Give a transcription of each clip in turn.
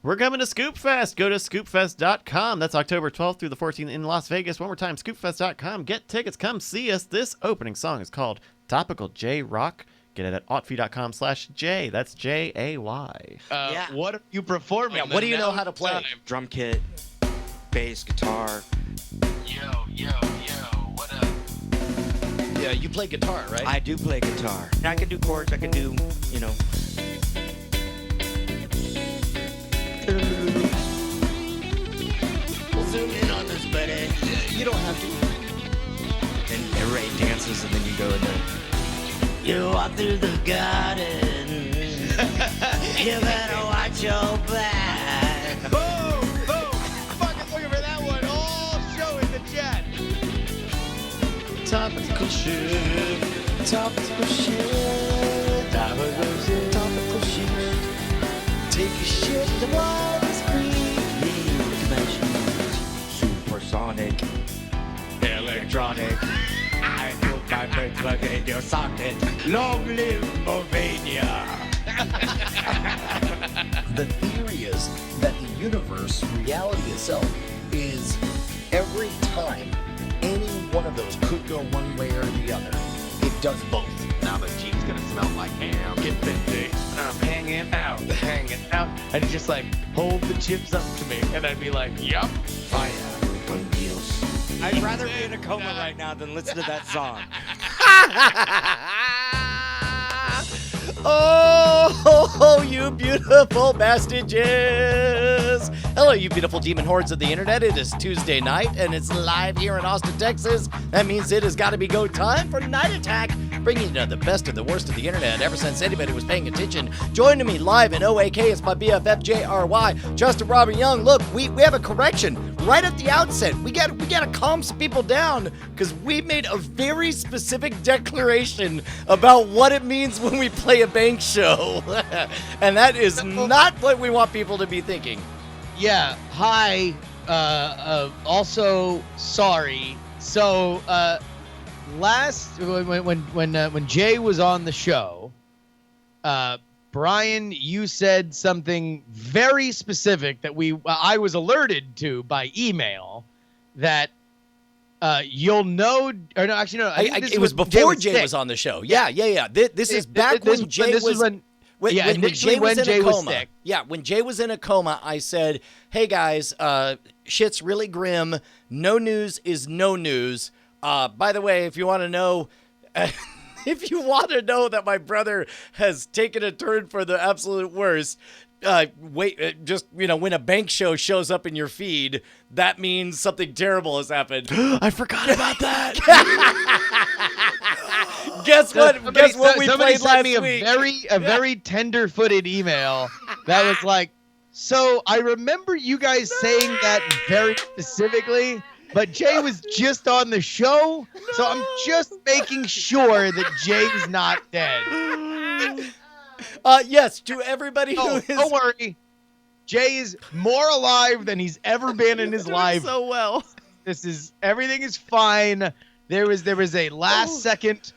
We're coming to Scoopfest. Go to scoopfest.com. That's October 12th through the 14th in Las Vegas. One more time, scoopfest.com. Get tickets. Come see us. This opening song is called Topical J Rock. Get it at autfy.com/J. That's Jay. What are you performing? Yeah, what do you know how to play? Drum kit, bass, guitar. Yo, what up? Yeah, you play guitar, right? I do play guitar. And I can do chords. I can do, Zoom in on this, buddy. You don't have to. And everybody dances, and then you go in there. You walk through the garden. You better watch your back. Boom! Fucking looking for that one. All show in the chat. Topical shit. Topical shit. Topical shit. Topical shit. Take a shit to blind screen. Supersonic. Electronic. I put my bird plug in your socket. Long live Bovania. The theory is that the universe, reality itself, is every time any one of those could go one way or the other, it does both. Now the Jeep's gonna smell like ham. Get busy. I'm hanging out. And he's just like, hold the chips up to me. And I'd be like, yup. Fire con Dios. I'd rather be in a coma right now than listen to that song. Oh, you beautiful bastages. Hello, you beautiful demon hordes of the internet. It is Tuesday night, and it's live here in Austin, Texas. That means it has got to be go time for Night Attack, bringing you the best of the worst of the internet ever since anybody was paying attention. Joining me live in OAK is my BFF JRY, Justin Robert Young. Look, we have a correction right at the outset. We got to calm some people down because we made a very specific declaration about what it means when we play a bank show. And that is not what we want people to be thinking. Yeah. Hi. Also, sorry. So, when Jay was on the show, Brian, you said something very specific that I was alerted to by email that you'll know, or no, actually no, it was before Jay was on the show. Yeah. This is back when Jay was. When Jay was in a coma. Yeah, when Jay was in a coma, I said, hey guys, shit's really grim. No news is no news. By the way, if you want to know, that my brother has taken a turn for the absolute worst, when a bank show shows up in your feed, that means something terrible has happened. I forgot about that. Guess what we played last week? A very tender-footed email that was like, so I remember you guys saying that very specifically, but Jay was just on the show, so I'm just making sure that Jay's not dead. Yes, to everybody who is... Don't worry. Jay is more alive than he's ever been in his life. So well. Everything is fine. There was a last second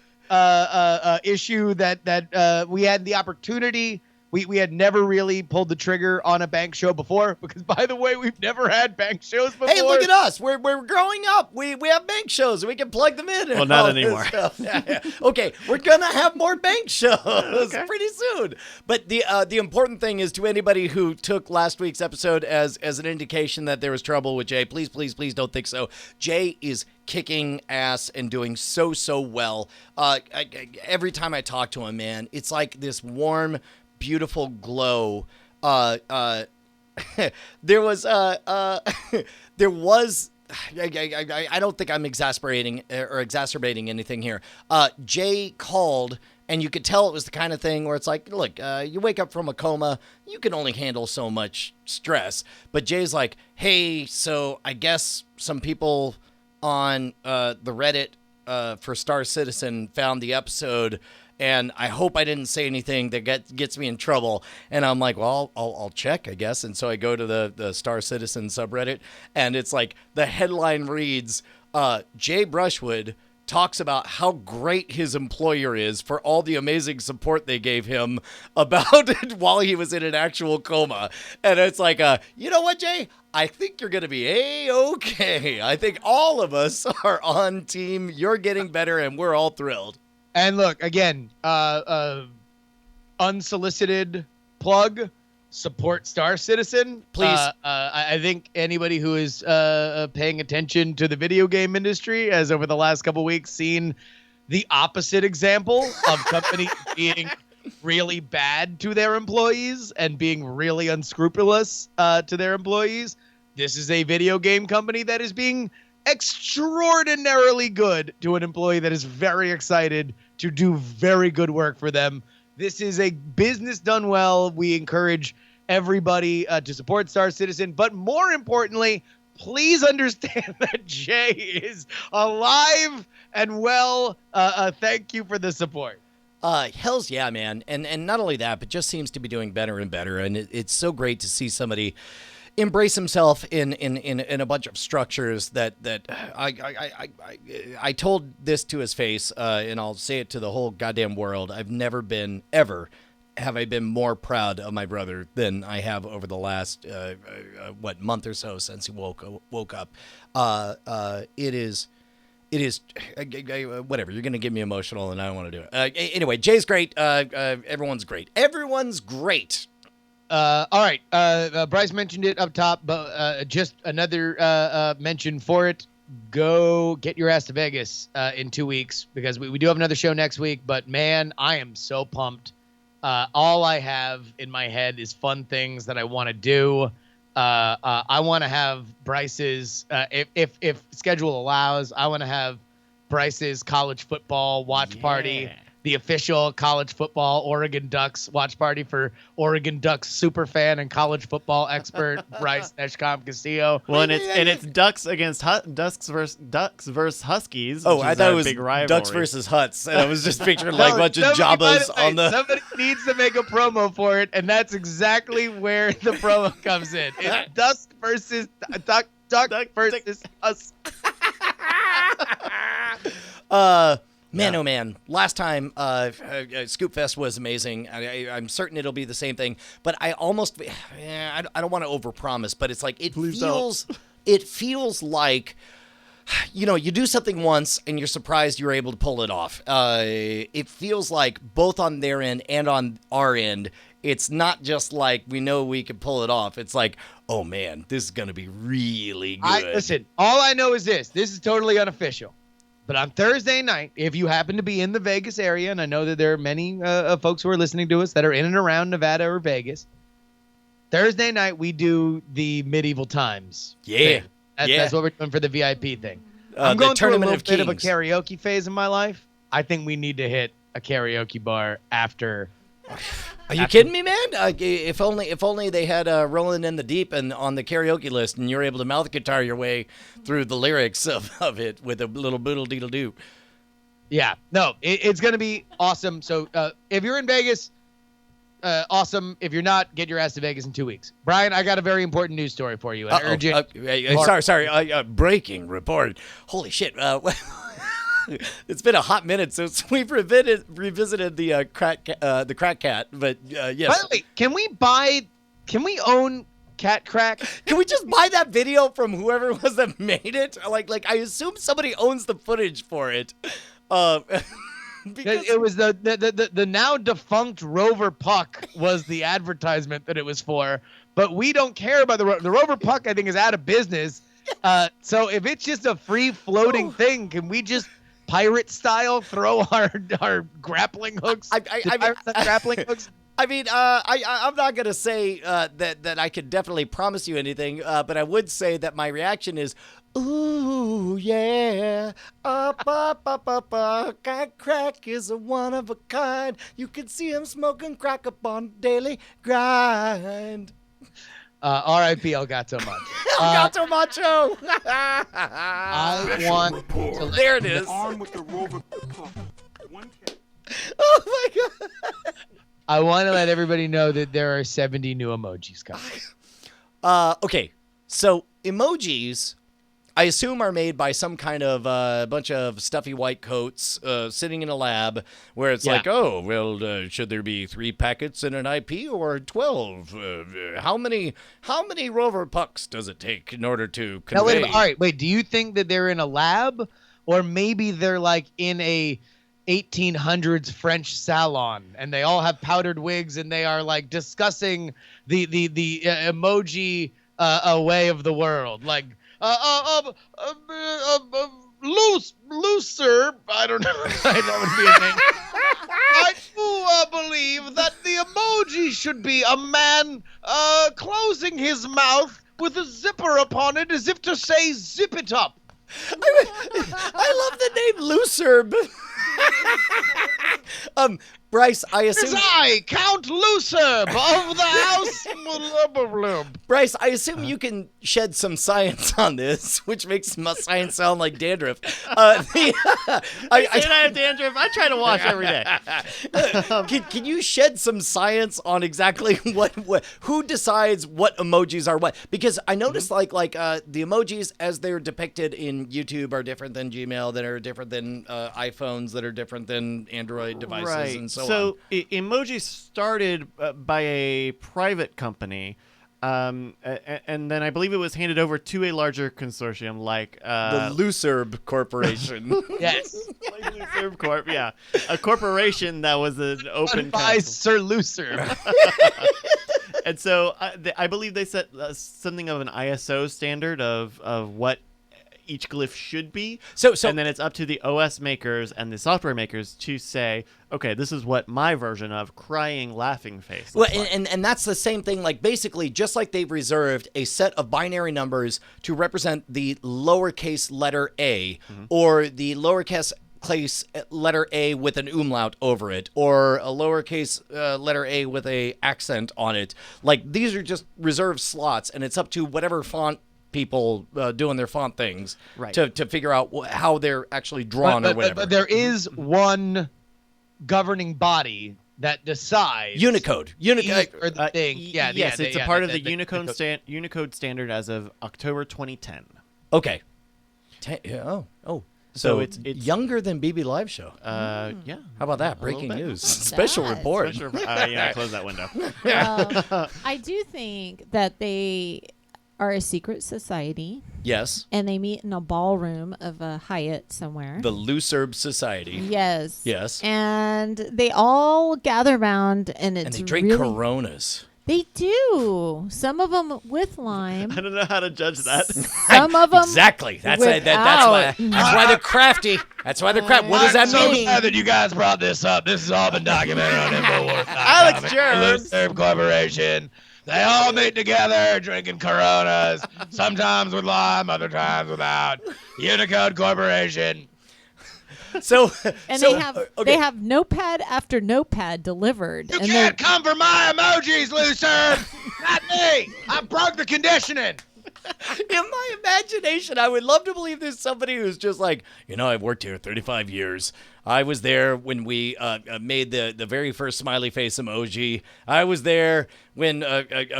issue that we had the opportunity. We had never really pulled the trigger on a bank show before because, by the way, we've never had bank shows before. Hey, look at us. We're growing up. We have bank shows and we can plug them in. Well, not anymore. Yeah. Okay, we're going to have more bank shows pretty soon. But the important thing is, to anybody who took last week's episode as an indication that there was trouble with Jay, please don't think so. Jay is kicking ass and doing so well. Every time I talk to him, man, it's like this warm, beautiful glow. There was I don't think I'm exacerbating anything here. Jay called, and you could tell it was the kind of thing where it's like, look, you wake up from a coma, you can only handle so much stress. But Jay's like, hey, so I guess some people on the Reddit for Star Citizen found the episode, and I hope I didn't say anything that gets me in trouble. And I'm like, well, I'll check, I guess. And so I go to the Star Citizen subreddit, and it's like the headline reads, Jay Brushwood talks about how great his employer is for all the amazing support they gave him about it while he was in an actual coma. And it's like, you know what, Jay? I think you're going to be A-okay. I think all of us are on team. You're getting better, and we're all thrilled. And look, again, unsolicited plug, support Star Citizen. Please. I think anybody who is paying attention to the video game industry has over the last couple weeks seen the opposite example of companies being really bad to their employees and being really unscrupulous to their employees. This is a video game company that is being extraordinarily good to an employee that is very excited to do very good work for them. This is a business done well. We encourage everybody to support Star Citizen, but more importantly, please understand that Jay is alive and well. Thank you for the support. Hells yeah, man. And not only that, but just seems to be doing better and better. And it's so great to see somebody embrace himself in a bunch of structures that I told this to his face, and I'll say it to the whole goddamn world. I've never been, ever, have I been more proud of my brother than I have over the last, month or so since he woke up. It is whatever. You're going to get me emotional and I don't want to do it. Anyway, Jay's great. Everyone's great. Everyone's great. All right. Bryce mentioned it up top, but just another mention for it. Go get your ass to Vegas in 2 weeks, because we do have another show next week. But man, I am so pumped. All I have in my head is fun things that I want to do. I want to have Bryce's, if schedule allows, I want to have Bryce's college football watch party. The official college football Oregon Ducks watch party for Oregon Ducks super fan and college football expert Bryce Neshcom Castillo. Well, and it's Ducks versus Huskies. Oh, I thought it was big rivalry. Ducks versus Huts, and I was just picturing like a bunch of Jabbas on the. Somebody needs to make a promo for it, and that's exactly where the promo comes in. It's Ducks versus Duck versus Hus. Man, oh man! Last time, Scoopfest was amazing. I'm certain it'll be the same thing. But I almost, I don't want to overpromise. But it's like it feels like, you know, you do something once and you're surprised you're able to pull it off. It feels like both on their end and on our end, it's not just like we know we can pull it off. It's like, oh man, this is gonna be really good. Listen, all I know is this. This is totally unofficial. But on Thursday night, if you happen to be in the Vegas area, and I know that there are many folks who are listening to us that are in and around Nevada or Vegas, Thursday night we do the Medieval Times. Yeah. That's what we're doing for the VIP thing. I'm going through a little bit of a karaoke phase in my life. I think we need to hit a karaoke bar after. Are you kidding me, man? If only they had Rolling in the Deep and on the karaoke list, and you're able to mouth guitar your way through the lyrics of it with a little boodle deedle doo. Yeah, no, it's gonna be awesome. So if you're in Vegas, awesome. If you're not, get your ass to Vegas in 2 weeks. Brian, I got a very important news story for you. Sorry. Breaking report. Holy shit. It's been a hot minute since we've revisited the crack cat, but yes. By the way, can we own Cat Crack? Can we just buy that video from whoever it was that made it? Like I assume somebody owns the footage for it. Because it was the now defunct Rover Puck was the advertisement that it was for, but we don't care about the Rover Puck. I think is out of business. So if it's just a free floating thing, can we just pirate style throw our grappling hooks? Grappling hooks. I mean, I'm not gonna say that I could definitely promise you anything, but I would say that my reaction is, ooh yeah, crack is a one of a kind. You can see him smoking crack up on daily grind. R.I.P. El Gato Macho. El Gato Macho. I want to. There it is. Armed with the Rover. Oh my god. I want to let everybody know that there are 70 new emojis coming. Okay, so emojis I assume are made by some kind of bunch of stuffy white coats sitting in a lab where it's like, oh, well, should there be 3 packets in an IP or 12? How many rover pucks does it take in order to convey? All right, wait. Do you think that they're in a lab, or maybe they're like in a 1800s French salon, and they all have powdered wigs, and they are like discussing the emoji way of the world, like looser. I don't know. That would be a name. I do believe that the emoji should be a man closing his mouth with a zipper upon it, as if to say, "Zip it up." I love the name Looserb. Bryce, I assume... It's I, Count Looserb of the House... Bryce, I assume you can shed some science on this, which makes my science sound like dandruff. I have dandruff. I try to wash every day. Can you shed some science on exactly who decides what emojis are what? Because I noticed the emojis as they're depicted in YouTube are different than Gmail, that are different than iPhones, that are different than Android devices, and so on. So emoji started by a private company, and then I believe it was handed over to a larger consortium like the Looserb Corporation. Yes. Like Looserb Corp, yeah. A corporation that was an open by council. Sir Looserb. And so I believe they set something of an ISO standard of what each glyph should be. So and then it's up to the OS makers and the software makers to say, okay, this is what my version of crying laughing face looks like. And that's the same thing, like basically just like they've reserved a set of binary numbers to represent the lowercase letter A or the lowercase letter A with an umlaut over it, or a lowercase letter A with a accent on it. Like, these are just reserved slots, and it's up to whatever font people doing their font things to figure out how they're actually drawn or whatever. But there is one governing body that decides. Unicode. Or the thing. Yes, it's a part of the Unicode standard as of October 2010. Okay. So it's younger than BB Live Show. Yeah. How about that? Breaking news. Special report. Yeah, close that window. I do think that they are a secret society. Yes. And they meet in a ballroom of a Hyatt somewhere. The Looserb Society. Yes. Yes. And they all gather around, and it's and they drink Coronas. They do. Some of them with lime. I don't know how to judge that. Some of them exactly. That's why they're crafty. That's why they're crafty. What does that mean? I'm so glad that you guys brought this up. This has all been documented on InfoWars. Alex Jones. Looserb Corporation. They all meet together drinking Coronas, sometimes with lime, other times without. Unicode Corporation. They have notepad after notepad delivered. You can't come for my emojis, Looserb. Not me. I broke the conditioning. In my imagination, I would love to believe there's somebody who's just like, I've worked here 35 years. I was there when we made the very first smiley face emoji. I was there when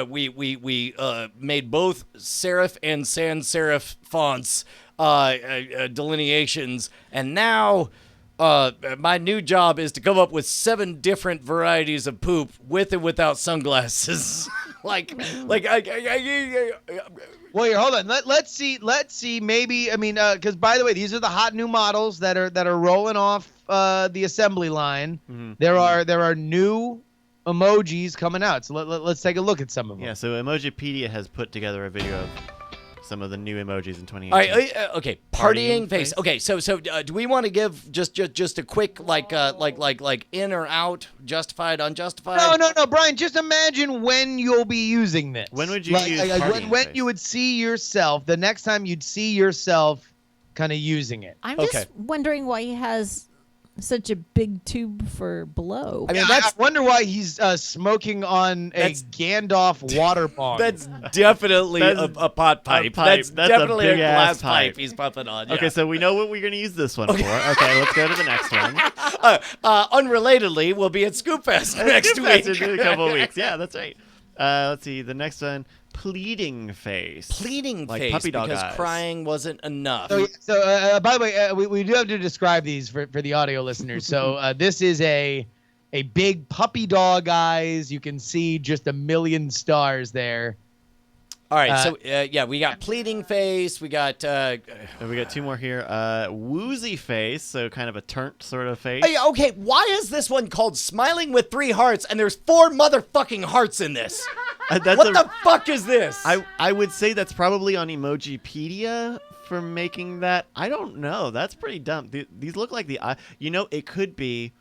we made both serif and sans serif fonts delineations, and now my new job is to come up with 7 different varieties of poop with and without sunglasses. Well, here, hold on. Let's see. Maybe, because by the way, these are the hot new models that are rolling off the assembly line. Mm-hmm. There are new emojis coming out. So let's take a look at some of them. Yeah. So Emojipedia has put together a video of some of the new emojis in 2018. All right, okay, partying face. Okay, so do we want to give just a quick like in or out, justified, unjustified? No, Brian. Just imagine when you'll be using this. When would you use when you would see yourself the next time you'd see yourself kind of using it. I'm just wondering why he has such a big tube for blow. I wonder why he's smoking on a Gandalf water pong. That's definitely a pot pipe. That's definitely a glass pipe he's puffing on. Okay, so we know what we're going to use this one for. Okay, let's go to the next one. Unrelatedly, we'll be at Scoopfest next week. In a couple of weeks. Yeah, that's right. Let's see. The next one, pleading face. Pleading Like face puppy dog because eyes. crying wasn't enough. So, by the way, we do have to describe these for the audio listeners. So this is a big puppy dog eyes. You can see just a million stars there. All right, so we got pleading face. We got And we got two more here. Woozy face, so kind of a turnt sort of face. Hey, okay, why is this one called Smiling with 3 Hearts and there's 4 motherfucking hearts in this? What the fuck is this? I would say that's probably on Emojipedia for making that. I don't know. That's pretty dumb. These look like it could be.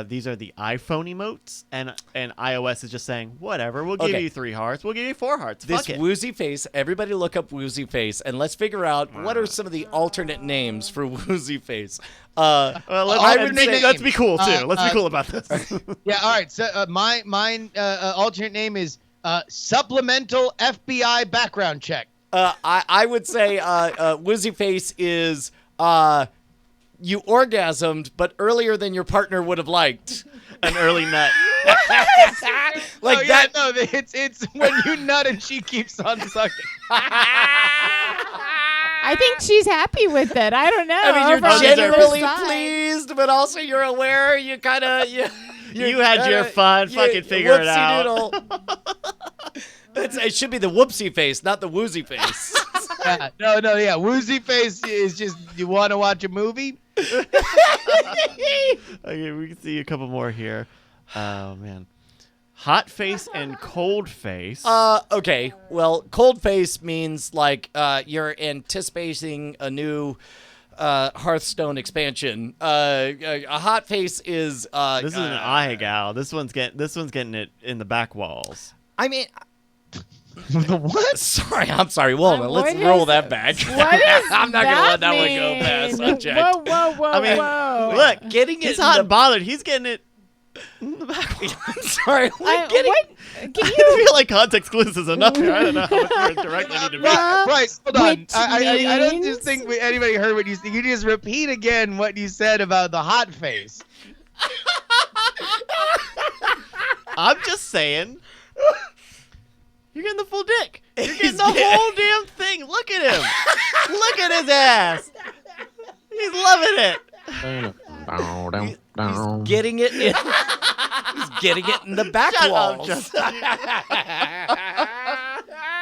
These are the iPhone emotes, and iOS is just saying, whatever, we'll give you 3 hearts, we'll give you 4 hearts. This Fuck it. woozy face, everybody look up woozy face, and let's figure out what are some of the alternate names for woozy face. Let's be cool, too. Let's be cool about this. Yeah, all right. So mine alternate name is supplemental FBI background check. I would say woozy face is... you orgasmed, but earlier than your partner would have liked. An early nut. It's when you nut and she keeps on sucking. I think she's happy with it. I don't know. I mean, you're From the other genuinely side. pleased, but also you're aware. You kind of you had your fun. Fucking figure it out. It should be the whoopsie face, not the woozy face. Yeah. Woozy face is just you want to watch a movie. Okay, we can see a couple more here. Oh man, hot face and cold face. Okay. Well, cold face means like you're anticipating a new Hearthstone expansion. A hot face is this is an eye gal. This one's getting it in the back walls. I mean. The what? I'm sorry. Well, let's roll that back. What is I'm not gonna let that one go past unchecked. Whoa! I mean, whoa! look, Getting he's it hot in and bothered. He's getting it in the back walls. I'm sorry. What? Getting Can I you? feel like context clues is enough here. I don't know how much more direct I need to be. Right, hold on. Which I don't means- just think anybody heard what you said. You just repeat again what you said about the hot face. I'm just saying. You're getting the full dick. You're getting the whole damn thing. Look at him. Look at his ass. He's loving it. He's getting it in. He's getting it in the back Shut up, walls. Justin.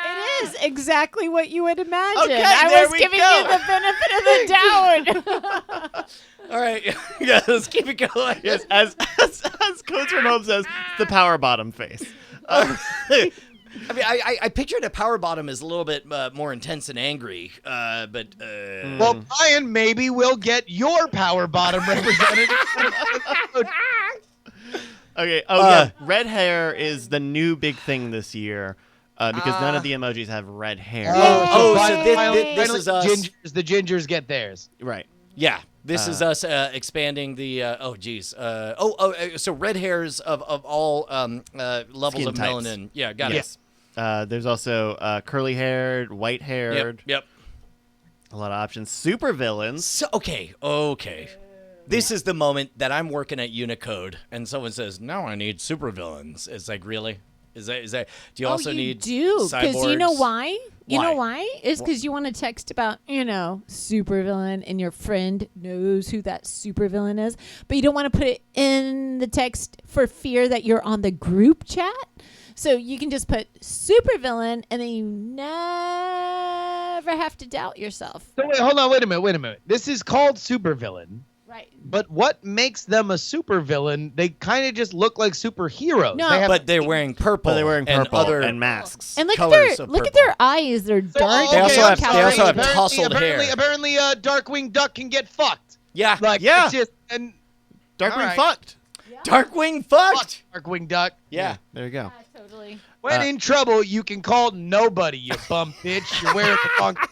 It is exactly what you would imagine. Okay, I there was we giving go. you the benefit of the doubt. All right. Yeah, let's keep it going. Yes, as Coach from Home says, it's the power bottom face. I mean, I pictured a power bottom as a little bit more intense and angry, but... Well, Brian, maybe we'll get your power bottom representative. Okay. Oh, yeah. Red hair is the new big thing this year because none of the emojis have red hair. This is us. The gingers get theirs. Right. Yeah, this is us expanding the. So red hairs of all levels Skin of types. melanin. Yeah, got Yes. There's also curly-haired, it. white-haired. Yep. A lot of options. Super villains. So okay. This is the moment that I'm working at Unicode, and someone says, "No, I need supervillains." It's like, really? Is that? Do you also need do because you know cyborgs? why? You Why? know why? It's because you want to text about supervillain, and your friend knows who that supervillain is, but you don't want to put it in the text for fear that you're on the group chat. So you can just put supervillain, and then you never have to doubt yourself. So wait, hold on, wait a minute. This is called supervillain. Right. But what makes them a supervillain? They kind of just look like superheroes. No. They have But they're wearing purple. But they're wearing purple and other and masks. And look colors at of their purple. eyes. They're dark. They also have- dark they also have colored. tousled hair. Apparently, Darkwing Duck can get fucked. Yeah. Like, Yeah. it's just, and Darkwing All right. fucked. Darkwing fucked. Darkwing Duck. Yeah. There you go. Yeah, totally. When in trouble, you can call nobody, you bum bitch. You're wearing the wrong clothes.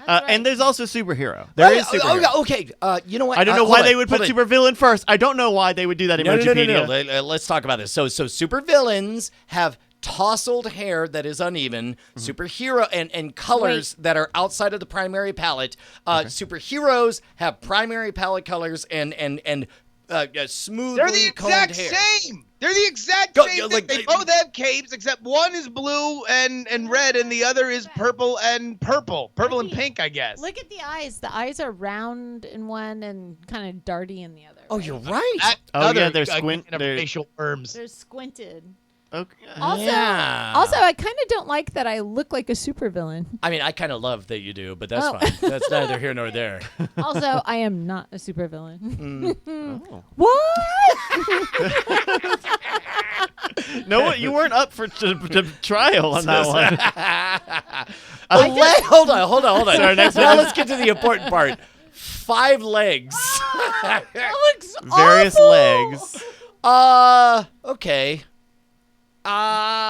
And there's also superhero. There is superhero. Okay. You know what? I don't know why they would put supervillain first. I don't know why they would do that in Emojipedia. No. Let's talk about this. So supervillains have tousled hair that is uneven, superhero and colors that are outside of the primary palette. Superheroes have primary palette colors and smoothly They're the exact combed hair. same. They're the exact Go- same like- thing. They both have capes, except one is blue and red, and the other is purple and pink, I guess. Look at the eyes. The eyes are round in one and kind of darty in the other. Oh, right? you're right. Oh, yeah, Other, they're squint. kind of They're, facial worms. They're squinted. okay. Also, Yeah. I kind of don't like that I look like a supervillain. I mean, I kind of love that you do, but that's Oh. fine. That's neither here nor there. Also, I am not a supervillain. Oh. What? No, you weren't up for to trial on that one. Hold on. Sorry, next Now one. let's get to the important part. 5 legs. That looks Various awful. legs. Okay.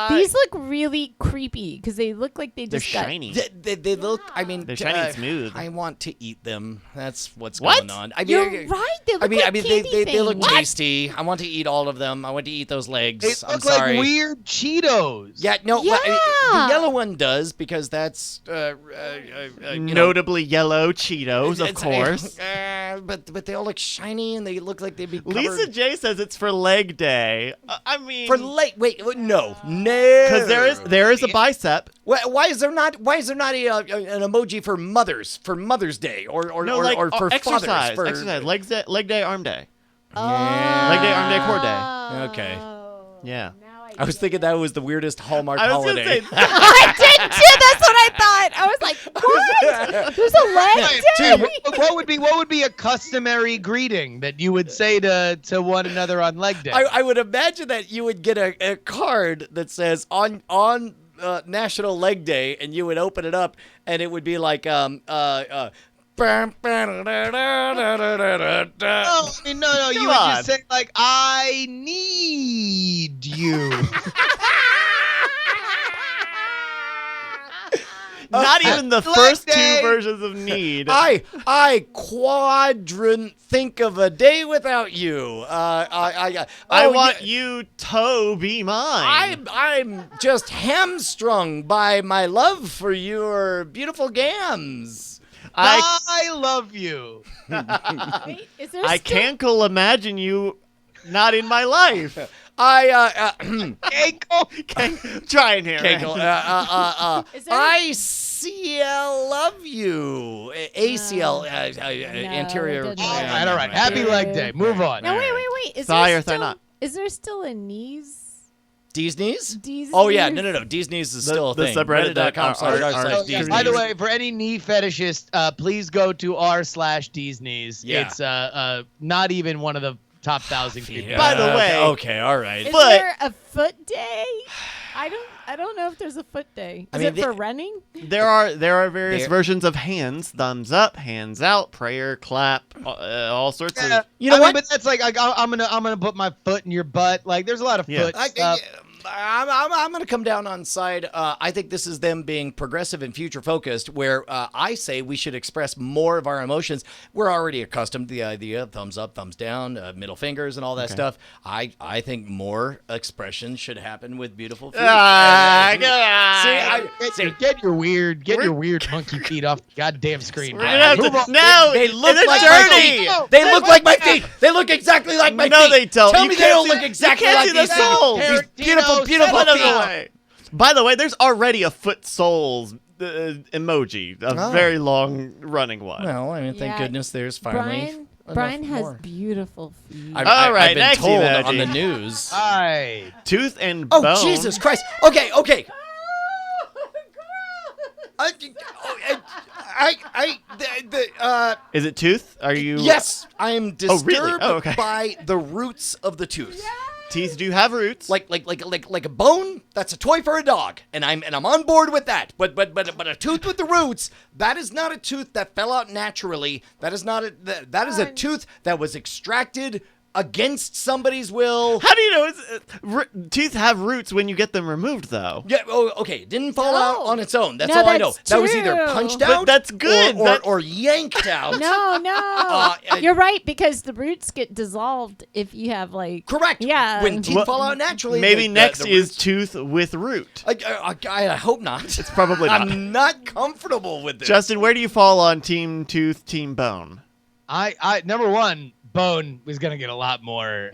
These look really creepy because they look like they They're just got. shiny. They look. I mean, They're shiny and smooth. I want to eat them. That's what's What? going on. I mean, You're right. They look like candy they look things. tasty. I want to eat all of them. I want to eat those legs. They I'm look sorry. like weird Cheetos. Yeah, no. Yeah. The yellow one does because that's you know, Notably yellow Cheetos, of it's, course. but they all look shiny and they look like they'd be covered. Lisa J says it's for leg day. I mean, For late, wait, no, because there is a bicep. Why is there not an emoji for Mother's Day or No, like or for exercise. fathers? For, Exercise. Leg day, arm day. Oh. Leg day, arm day, core day. Okay. Yeah. Now I was thinking that was the weirdest Hallmark I was holiday. gonna say. I did too. That's what I thought. I was like, what? There's a leg day. What would be a customary greeting that you would say to one another on leg day? I would imagine that you would get a card that says on National Leg Day, and you would open it up, and it would be like No, you would on. just say like, "I need you." Not even the Leg first day. 2 versions of need. I quadrant think of a day without you. I oh, want yeah. you to be mine. I'm just hamstrung by my love for your beautiful gams. I love you. Wait, is there I still- can't imagine you not in my life. Ankle. Try in here. Kegel, Is there- ICL love you. ACL, anterior. it doesn't All matter. right, all right. Happy leg day. Move on. No, wait. Is Thigh there or thigh still, not? Is there still a knees? D's knees? D's Oh, yeah. knees? No. D's knees is The- still a the thing. subreddit that Reddit.com/r/D's D's By the knees. way, for any knee fetishist, please go to r/D's knees. Yeah. It's not even one of the top 1,000 people. By the way- Okay, all right. Is But- there a foot day? I don't know if there's a foot day. I Is mean, it for running? There are various There- versions of hands: thumbs up, hands out, prayer, clap, all sorts Yeah, of. You know I what? mean, but that's like I'm gonna put my foot in your butt. Like, there's a lot of Yeah. foot stuff. I'm going to come down on side. I think this is them being progressive and future focused, where I say we should express more of our emotions. We're already accustomed to the idea of thumbs up, thumbs down, middle fingers, and all that stuff. I think more expression should happen with beautiful feet. Get your weird monkey feet off the goddamn screen. We're gonna have Move to, on. now They look it's like dirty. my feet. They look like my feet. They look exactly like my No, feet. they don't. Tell You me they can't don't see- look exactly you can't like see the these feet. soles. These beautiful, Tarantino, beautiful set it feet. up. By the way, there's already a foot soles emoji, a Oh. very long running one. Well, I mean, thank Yeah. goodness there's finally. Brian enough has more. beautiful feet. All right, I've been next told emoji. on the news. Hi. Tooth and Oh, bone. Jesus Christ. Okay. Is it tooth? Are you? Yes, I am disturbed really? Oh, okay. by the roots of the tooth. Teeth do have roots. Like a bone. That's a toy for a dog, and I'm on board with that. But a tooth with the roots. That is not a tooth that fell out naturally. That is not that is a tooth that was extracted against somebody's will. How do you know teeth have roots when you get them removed, though? Yeah. Oh, okay. It didn't fall out No. on its own. That's No, all I know. that's That was either true. punched But out. that's good. Or yanked out. No. You're right, because the roots get dissolved if you have like. Correct. Yeah. When teeth Well, fall out naturally. Maybe the next is roots- tooth with root. I hope not. It's probably not. I'm not comfortable with this. Justin, where do you fall on team tooth, team bone? I number one, bone was gonna get a lot more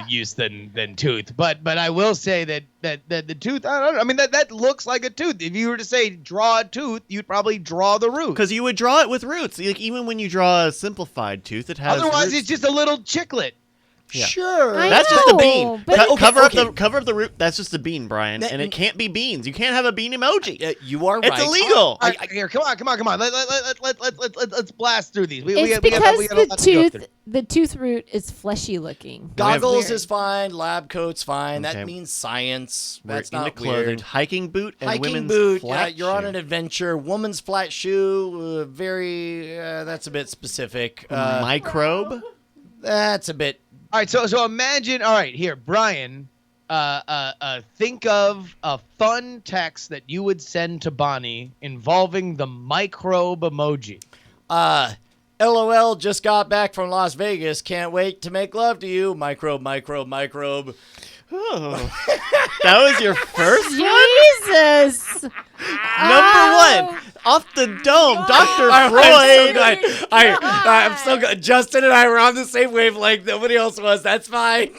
use than tooth. But I will say that the tooth. I don't know. I mean that looks like a tooth. If you were to say draw a tooth, you'd probably draw the root. Because you would draw it with roots. Like even when you draw a simplified tooth, it has. Otherwise, roots. it's just a little chiclet. Yeah. Sure. I That's just a know, bean. but it's- Cover up the root. That's just a bean, Brian, That- and it can't be beans. You can't have a bean emoji. You are It's right. illegal. All right, here, come on. Let's blast through these. It's because the tooth root is fleshy looking. Goggles Weird. is fine. Lab coat's fine. Okay. That means science. That's We're in not the clothing. weird. Hiking boot and Hiking women's boot. flat You're on shoe. an adventure. Woman's flat shoe. Very. That's a bit specific. Microbe. That's a bit. All right, so imagine. All right, here, Brian. Think of a fun text that you would send to Bonnie involving the microbe emoji. LOL. Just got back from Las Vegas. Can't wait to make love to you. Microbe. Microbe. Microbe. Oh. That was your first one? Jesus. Number one. Off the dome. Dr. I'm so Freud. good. I'm so good. Justin and I were on the same wavelength. Nobody else was. That's fine.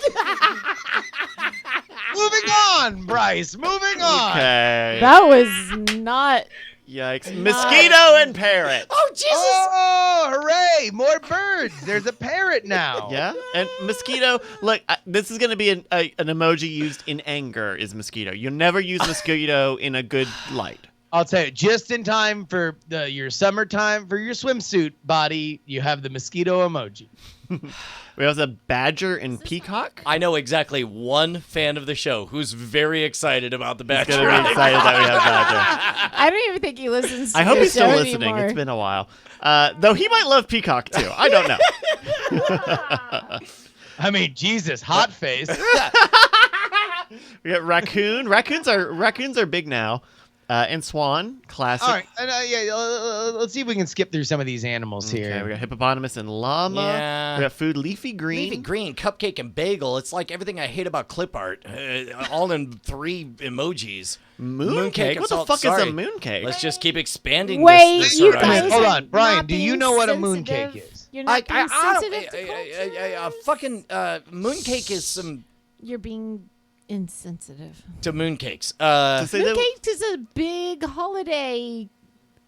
Moving on, Bryce. Moving on. Okay. That was not. Yikes. Mosquito and parrot. Oh, Jesus. Oh, hooray! More birds. There's a parrot now. Yeah, and mosquito. Look, this is going to be an emoji used in anger. Is mosquito? You'll never use mosquito in a good light. I'll tell you, just in time for your summertime for your swimsuit body, you have the mosquito emoji. We also have badger and peacock. I know exactly one fan of the show who's very excited about the He's Bachelor. gonna be excited that we have badger. I don't even think he listens to I hope the he's still show listening. anymore. It's been a while. Though he might love peacock too. I don't know. I mean, Jesus, hot face. We got raccoon. Raccoons are big now. And swan, classic. All right, and, let's see if we can skip through some of these animals Okay, here. we got hippopotamus and llama. Yeah. We got food, leafy green. Leafy green, cupcake, and bagel. It's like everything I hate about clip art, all in 3 emojis. Mooncake. and What the salt. fuck Sorry. is a mooncake? Let's just keep expanding Wait, this you horizon. guys Hold are on, Brian, not do you being know what a sensitive? mooncake is? You're not being sensitive to culture? A fucking mooncake is some You're being insensitive. to mooncakes. To say that- Mooncakes is a big holiday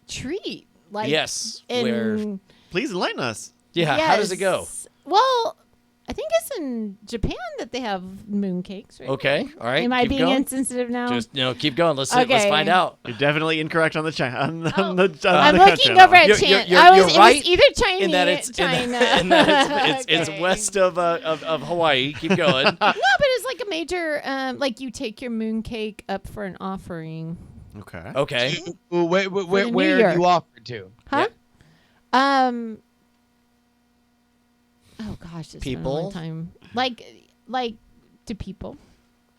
treat. Like Yes, in, Please enlighten us. yeah. How does it go? yes. Well, I think it's in Japan that they have mooncakes. Right? Okay, all right. Am I keep being going. insensitive now? Just keep going. Let's Okay. find out. You're definitely incorrect on the I'm the looking country over at level. Chan. You're It was right either Chinese, In that it's China. in that it's Okay. west of Hawaii. Keep going. No, but it's like a major. Like you take your mooncake up for an offering. Okay. Okay. Where New do Year. you offer to? Huh? Oh gosh, it's been a People? long time. Like to people.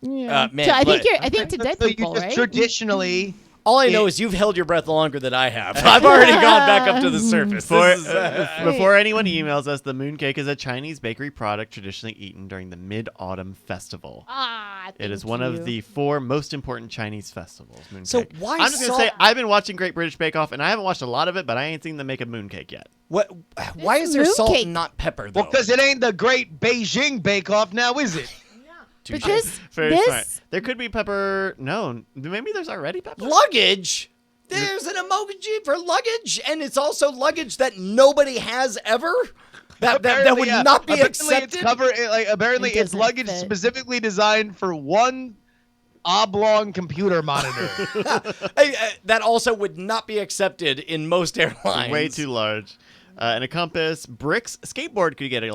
Yeah. Man, So I think but- I think to dead So you people, just right? traditionally. All I know is you've held your breath longer than I have. I've already gone back up to the surface. Before anyone emails us, the mooncake is a Chinese bakery product traditionally eaten during the Mid-Autumn Festival. It is one of the 4 most important Chinese festivals. Mooncake. So why I'm just gonna salt- say I've been watching Great British Bake Off, and I haven't watched a lot of it, but I ain't seen them make a mooncake yet. What? Why is there salt mooncake. and not pepper though? Well, because it ain't the great Beijing Bake Off now, is it? But this, Very smart. There could be pepper. No, maybe there's already pepper. Luggage. There's an emoji for luggage, and it's also luggage that nobody has ever. That would Apparently, not be apparently accepted. Apparently, It it's doesn't luggage fit. specifically designed for one oblong computer monitor. That also would not be accepted in most airlines. Way too large. And a compass. Bricks. Skateboard could get a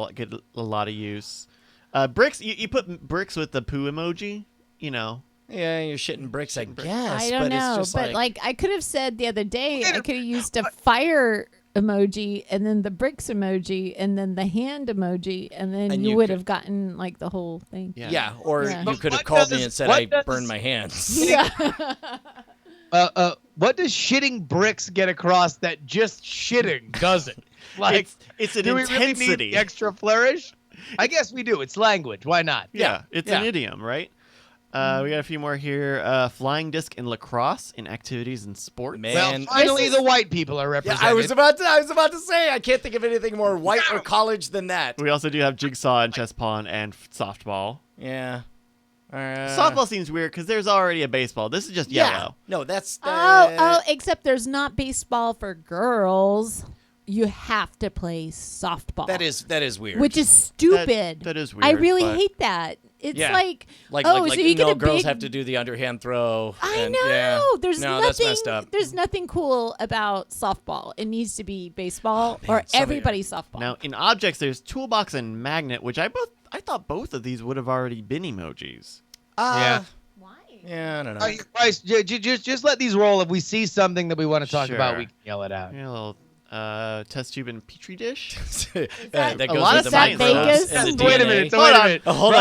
lot of use. Bricks. You put bricks with the poo emoji. You know. Yeah, you're shitting bricks, I guess. I don't but know, It's just but like I could have said the other day, I could have used a fire emoji and then the bricks emoji and then the hand emoji, and then And you you would could- have gotten like the whole thing. yeah, or Yeah. you could have What called me does- and said what I does- burned my hands. Yeah. What does shitting bricks get across that just shitting doesn't? Like, It's an do we really need intensity. the extra flourish? I guess we do. It's language. Why not? Yeah, it's Yeah. an idiom, right? We got a few more here. Flying disc in lacrosse in activities and sports. Man. Well, finally, the white people are Yeah, represented. I was about to say, I can't think of anything more white or college than that. We also do have jigsaw and chess pawn and softball. Yeah. Softball seems weird because there's already a baseball. This is just yellow. No, that's Except there's not baseball for girls. You have to play softball. that is weird. which is stupid. That is weird. I really but- hate that. It's Yeah. like, like so you get no a girls big. have to do the underhand throw. I and- know. Yeah. There's no, nothing. that's messed up. There's nothing cool about softball. It needs to be baseball man, or some of everybody's softball. Now in objects, there's toolbox and magnet, which I thought both of these would have already been emojis. Yeah. Why? Yeah, I don't know. Bryce, just let these roll. If we see something that we want to talk about, Sure. we can yell it out. Yeah, a little test tube and petri dish. that a goes lot with of the science microbes stuff. and the Wait a DNA. minute. Hold Wait a on. minute. Hold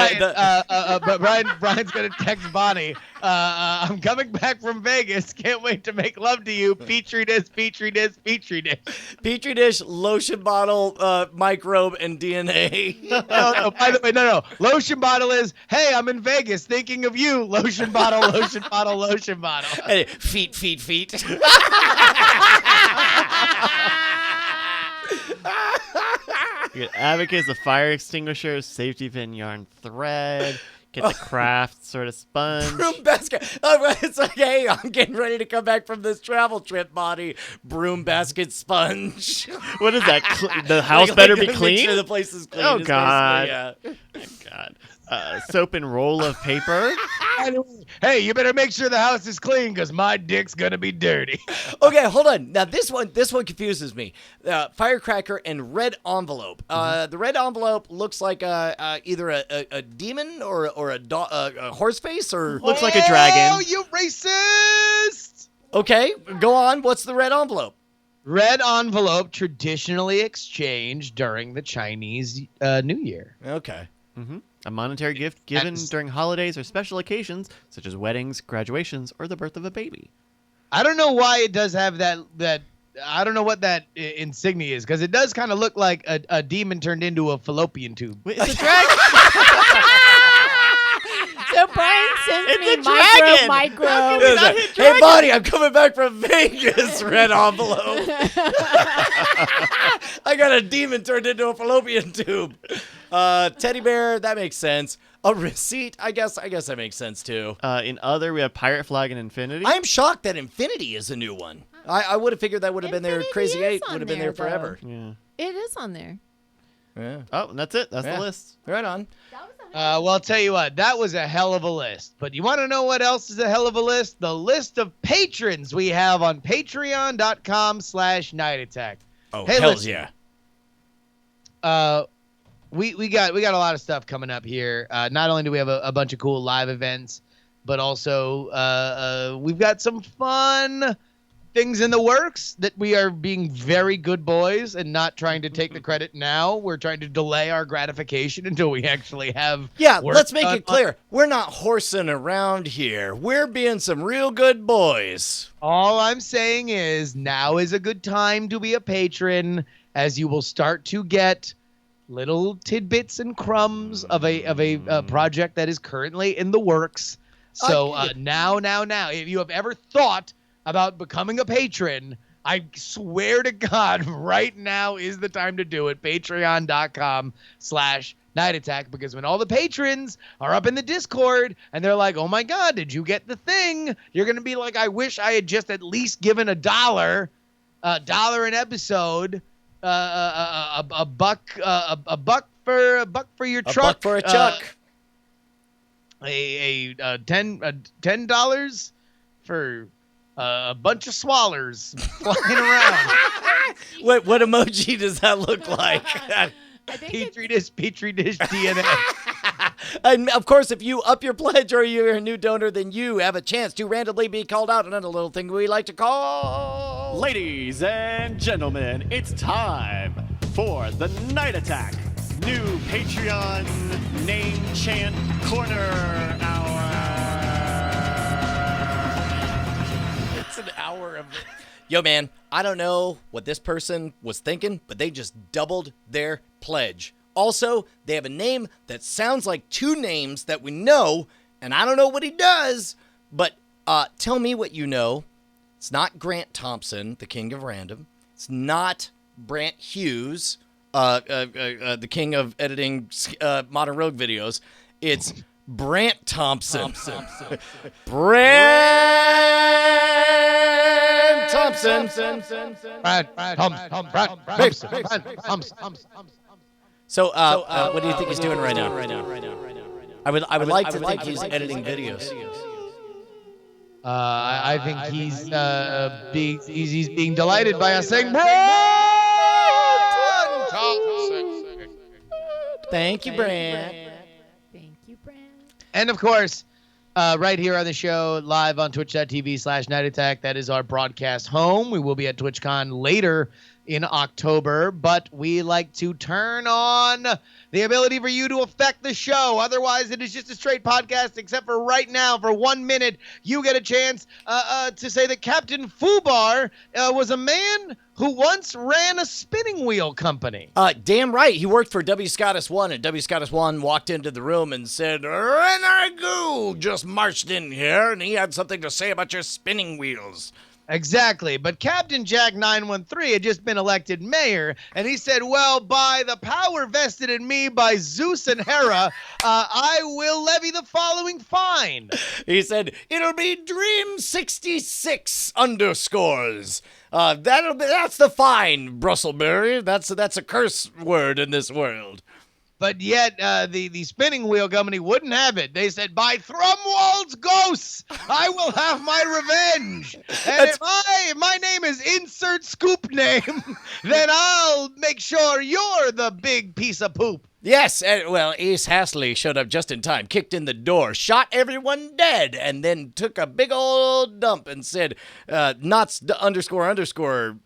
on. Brian, Brian's gonna text Bonnie. I'm coming back from Vegas. Can't wait to make love to you. Petri dish, petri dish, petri dish. Petri dish, lotion bottle, microbe, and DNA. No. By the way, no. Lotion bottle is. Hey, I'm in Vegas, thinking of you. Lotion bottle, lotion bottle, lotion bottle. Hey, feet. You get abacus, a fire extinguisher, safety pin, yarn thread. Get the craft sort of sponge. Broom basket. It's like, hey, I'm getting ready to come back from this travel trip, Bonnie. Broom basket sponge. What is that? The house better be Make clean? sure the place is clean. Oh, is God. basically, Oh, God. Soap and roll of paper. Hey, you better make sure the house is clean, cause my dick's gonna be dirty. Yeah. Okay, hold on. Now this one confuses me. Firecracker and red envelope. The red envelope looks like either a demon or a horse face or. Looks like a dragon. Oh, you racist! Okay, go on. What's the red envelope? Red envelope traditionally exchanged during the Chinese New Year. Okay. A monetary gift given That's- during holidays or special occasions, such as weddings, graduations, or the birth of a baby. I don't know why it does have that. I don't know what that insignia is, because it does kind of look like a demon turned into a fallopian tube. Wait, it's a dragon. So Brian sends It's me a dragon! microbe. It's not hit Hey, dragon. Bonnie, I'm coming back from Vegas. Red envelope. I got a demon turned into a fallopian tube. Teddy bear, that makes sense. A receipt, I guess that makes sense too. In other, we have pirate flag and infinity. I am shocked that Infinity is a new one. I would have figured that would have been there. Infinity Crazy is 8 on would have been there there, forever. Yeah. It is on there. Yeah. Oh, and that's it. That's Yeah. the list. Right on. Well, I'll tell you what, that was a hell of a list. But you want to know what else is a hell of a list? The list of patrons we have on patreon.com/nightattack. Oh, Hey, hells listen. yeah. We got a lot of stuff coming up here. Not only do we have a bunch of cool live events, but also we've got some fun things in the works that we are being very good boys and not trying to take the credit now. We're trying to delay our gratification until we actually have. Yeah, work let's make done it clear. We're not horsing around here. We're being some real good boys. All I'm saying is now is a good time to be a patron, as you will start to get little tidbits and crumbs of a project that is currently in the works. So now, if you have ever thought about becoming a patron, I swear to God, right now is the time to do it. Patreon.com/nightattack, because when all the patrons are up in the Discord and they're like, "Oh my God, did you get the thing?" You're gonna be like, "I wish I had just at least given $1 an episode, a buck for your truck, A buck for a chuck. $10 for a bunch of swallers flying around." What emoji does that look like? I think Petri dish DNA. And of course, if you up your pledge or you're a new donor, then you have a chance to randomly be called out on a little thing we like to call. Ladies and gentlemen, it's time for the Night Attack new Patreon name chant corner hour. It's an hour of it. Yo, man, I don't know what this person was thinking, but they just doubled their pledge. Also, they have a name that sounds like two names that we know, and I don't know what he does, but tell me what you know. It's not Grant Thompson, the king of random. It's not Brant Hughes, the king of editing Modern Rogue videos. It's Brant Thompson. Brant Thompson. So, what do you think he's doing right now? I would like to think he's editing videos. I think he's being delighted by us saying, Thank you, Brant. Thank you, Brand. and of course, right here on the show, live on twitch.tv/Night Attack. That is our broadcast home. We will be at TwitchCon later in October, but we like to turn on the ability for you to affect the show. Otherwise, it is just a straight podcast, except for right now, for 1 minute, you get a chance to say that Captain Fubar was a man who once ran a spinning wheel company. Damn right. He worked for W. Scottus 1, and W. Scottus 1 walked into the room and said, Renagu just marched in here, and he had something to say about your spinning wheels. Exactly, but Captain Jack 913 had just been elected mayor, and he said, well, by the power vested in me by Zeus and Hera, I will levy the following fine. He said, it'll be Dream 66 underscores. That's the fine, Brustleberry. That's a curse word in this world. But yet, the spinning wheel company wouldn't have it. They said, by Thrumwald's ghosts, I will have my revenge. And if my name is insert scoop name, then I'll make sure you're the big piece of poop. Yes, well, Ace Hasley showed up just in time, kicked in the door, shot everyone dead, and then took a big old dump and said, Knots underscore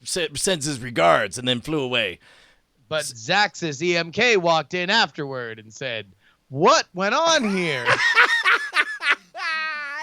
sends his regards, and then flew away. But Zaxxas EMK walked in afterward and said, what went on here?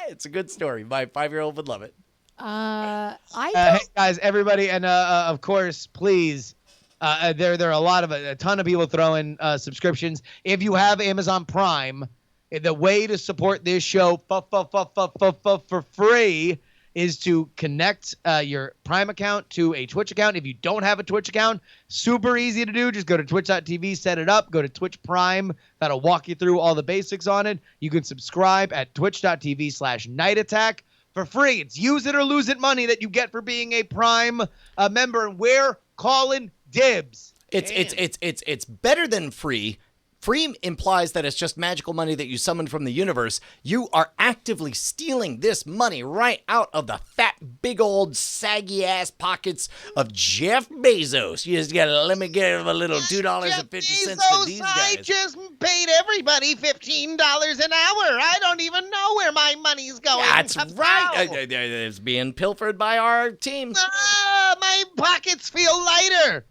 It's a good story. My 5-year-old would love it. Hey, guys, everybody, and of course, please, there are a ton of people throwing subscriptions. If you have Amazon Prime, the way to support this show for free is to connect your Prime account to a Twitch account. If you don't have a Twitch account, super easy to do. Just go to twitch.tv, set it up, go to Twitch Prime. That'll walk you through all the basics on it. You can subscribe at twitch.tv/Night Attack for free. It's use it or lose it money that you get for being a Prime member, and we're calling dibs. It's better than free. Free implies that it's just magical money that you summon from the universe. You are actively stealing this money right out of the fat, big old, saggy-ass pockets of Jeff Bezos. You just gotta let me give a little $2.50 to these guys. I just paid everybody $15 an hour. I don't even know where my money's going. That's right. It's being pilfered by our team. My pockets feel lighter.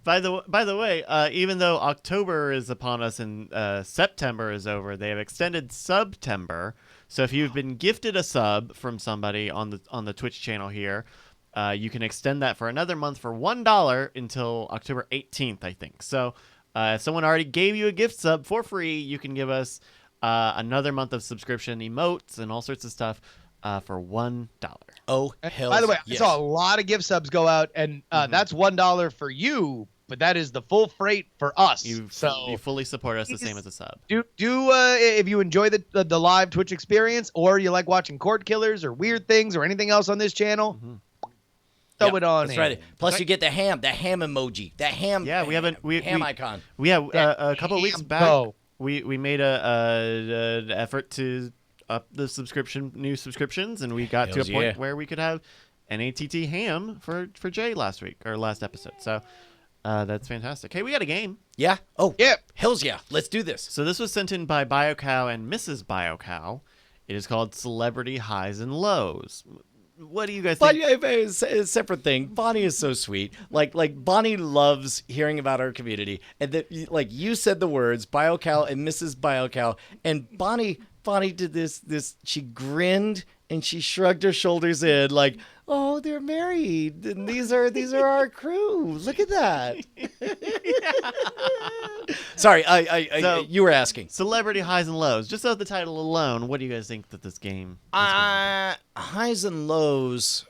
By the way, even though October is upon us and September is over, they have extended Subtember. So if you've been gifted a sub from somebody on the Twitch channel here, you can extend that for another month for $1 until October 18th, I think. So if someone already gave you a gift sub for free, you can give us another month of subscription emotes and all sorts of stuff for $1. Oh, hell By the way, yes. I saw a lot of gift subs go out, and that's $1 for you, but that is the full freight for us. You fully support us the same as a sub. Do if you enjoy the live Twitch experience, or you like watching cord killers or weird things or anything else on this channel, throw it on. That's right. Plus, you get the ham emoji, the ham. Yeah, ham icon. A couple of weeks back, we made an effort to up the new subscriptions, and we got to a point where we could have an ATT ham for Jay last episode. So that's fantastic. Hey, we got a game. Yeah. Oh, yeah. Hells yeah. Let's do this. So this was sent in by BioCow and Mrs. BioCow. It is called Celebrity Highs and Lows. What do you guys think? A separate thing. Bonnie is so sweet. Like Bonnie loves hearing about our community, and that you said the words BioCow and Mrs. BioCow, and Bonnie did this. She grinned and she shrugged her shoulders in like, Oh, they're married, and these are our crew. Look at that. Sorry, So- you were asking. Celebrity highs and lows. Just off the title alone, what do you guys think that this game? Highs and lows.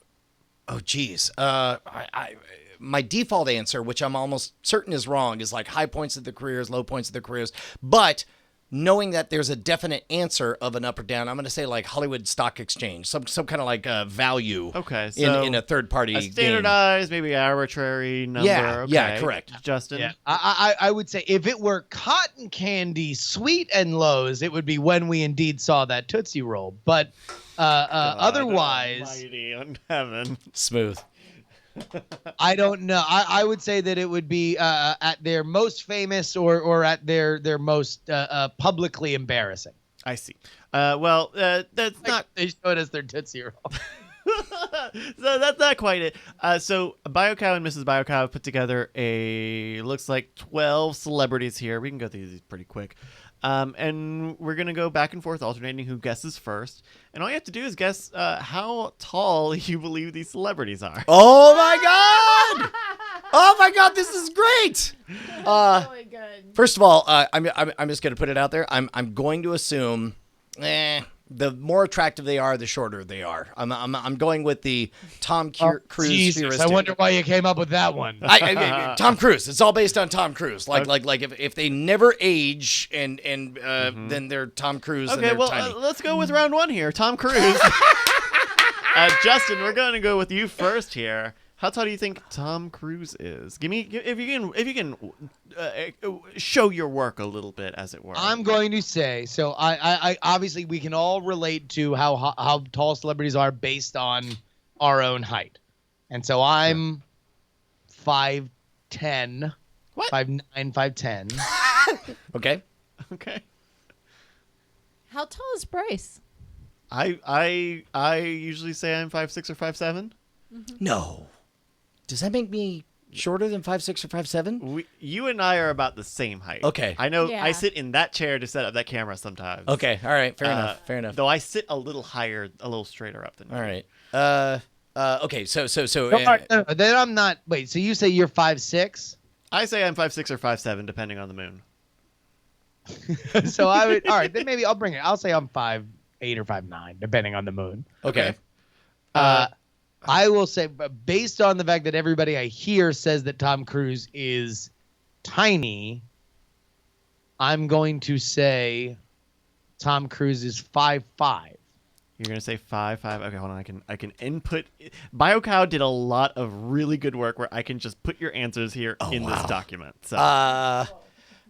Oh, geez. My default answer, which I'm almost certain is wrong, is like high points of the careers, low points of the careers. But knowing that there's a definite answer of an up or down, I'm going to say like Hollywood Stock Exchange, some kind of like value. Okay, so in a third party a game. standardized, maybe arbitrary number. Yeah, okay. yeah, correct. Justin. Yeah, I would say if it were cotton candy, sweet and lows, it would be when we indeed saw that Tootsie Roll. But otherwise, Almighty in heaven. Smooth. I don't know. I would say that it would be at their most famous or at their most publicly embarrassing. I see. Well, that's not. They showed us their Tootsie Roll. So that's not quite it. So BioCow and Mrs. BioCow have put together looks like 12 celebrities here. We can go through these pretty quick. And we're going to go back and forth alternating who guesses first. And all you have to do is guess how tall you believe these celebrities are. Oh my God! Oh my God! This is great. Really good. First of all, I'm just going to put it out there. I'm going to assume, the more attractive they are, the shorter they are. I'm going with the Tom Cruise Jesus, heuristic. I wonder why you came up with that one. Tom Cruise. It's all based on Tom Cruise. Like if they never age and then they're Tom Cruise and Okay, they're well, tiny. let's go with round one here. Tom Cruise. Justin, we're going to go with you first here. How tall do you think Tom Cruise is? Give me, if you can show your work a little bit, as it were. I'm going to say, so I obviously we can all relate to how tall celebrities are based on our own height. And so I'm 5'10", What? 5'9", 5'10". Okay. Okay. How tall is Bryce? I usually say I'm 5'6" or 5'7". No. Does that make me shorter than 5'6" or 5'7"? You and I are about the same height. Okay. I know. Yeah. I sit in that chair to set up that camera sometimes. Okay. All right. Fair enough. Fair enough. Though I sit a little higher, a little straighter up than you. All right. Okay. So. No, then I'm not. Wait. So you say you're 5'6"? I say I'm 5'6" or 5'7", depending on the moon. So I would. All right. Then maybe I'll bring it. I'll say I'm 5'8" or 5'9", depending on the moon. Okay. I will say, but based on the fact that everybody I hear says that Tom Cruise is tiny, I'm going to say Tom Cruise is 5'5". You're gonna say 5'5". Okay, hold on. I can input. BioCow did a lot of really good work where I can just put your answers here in this document. So.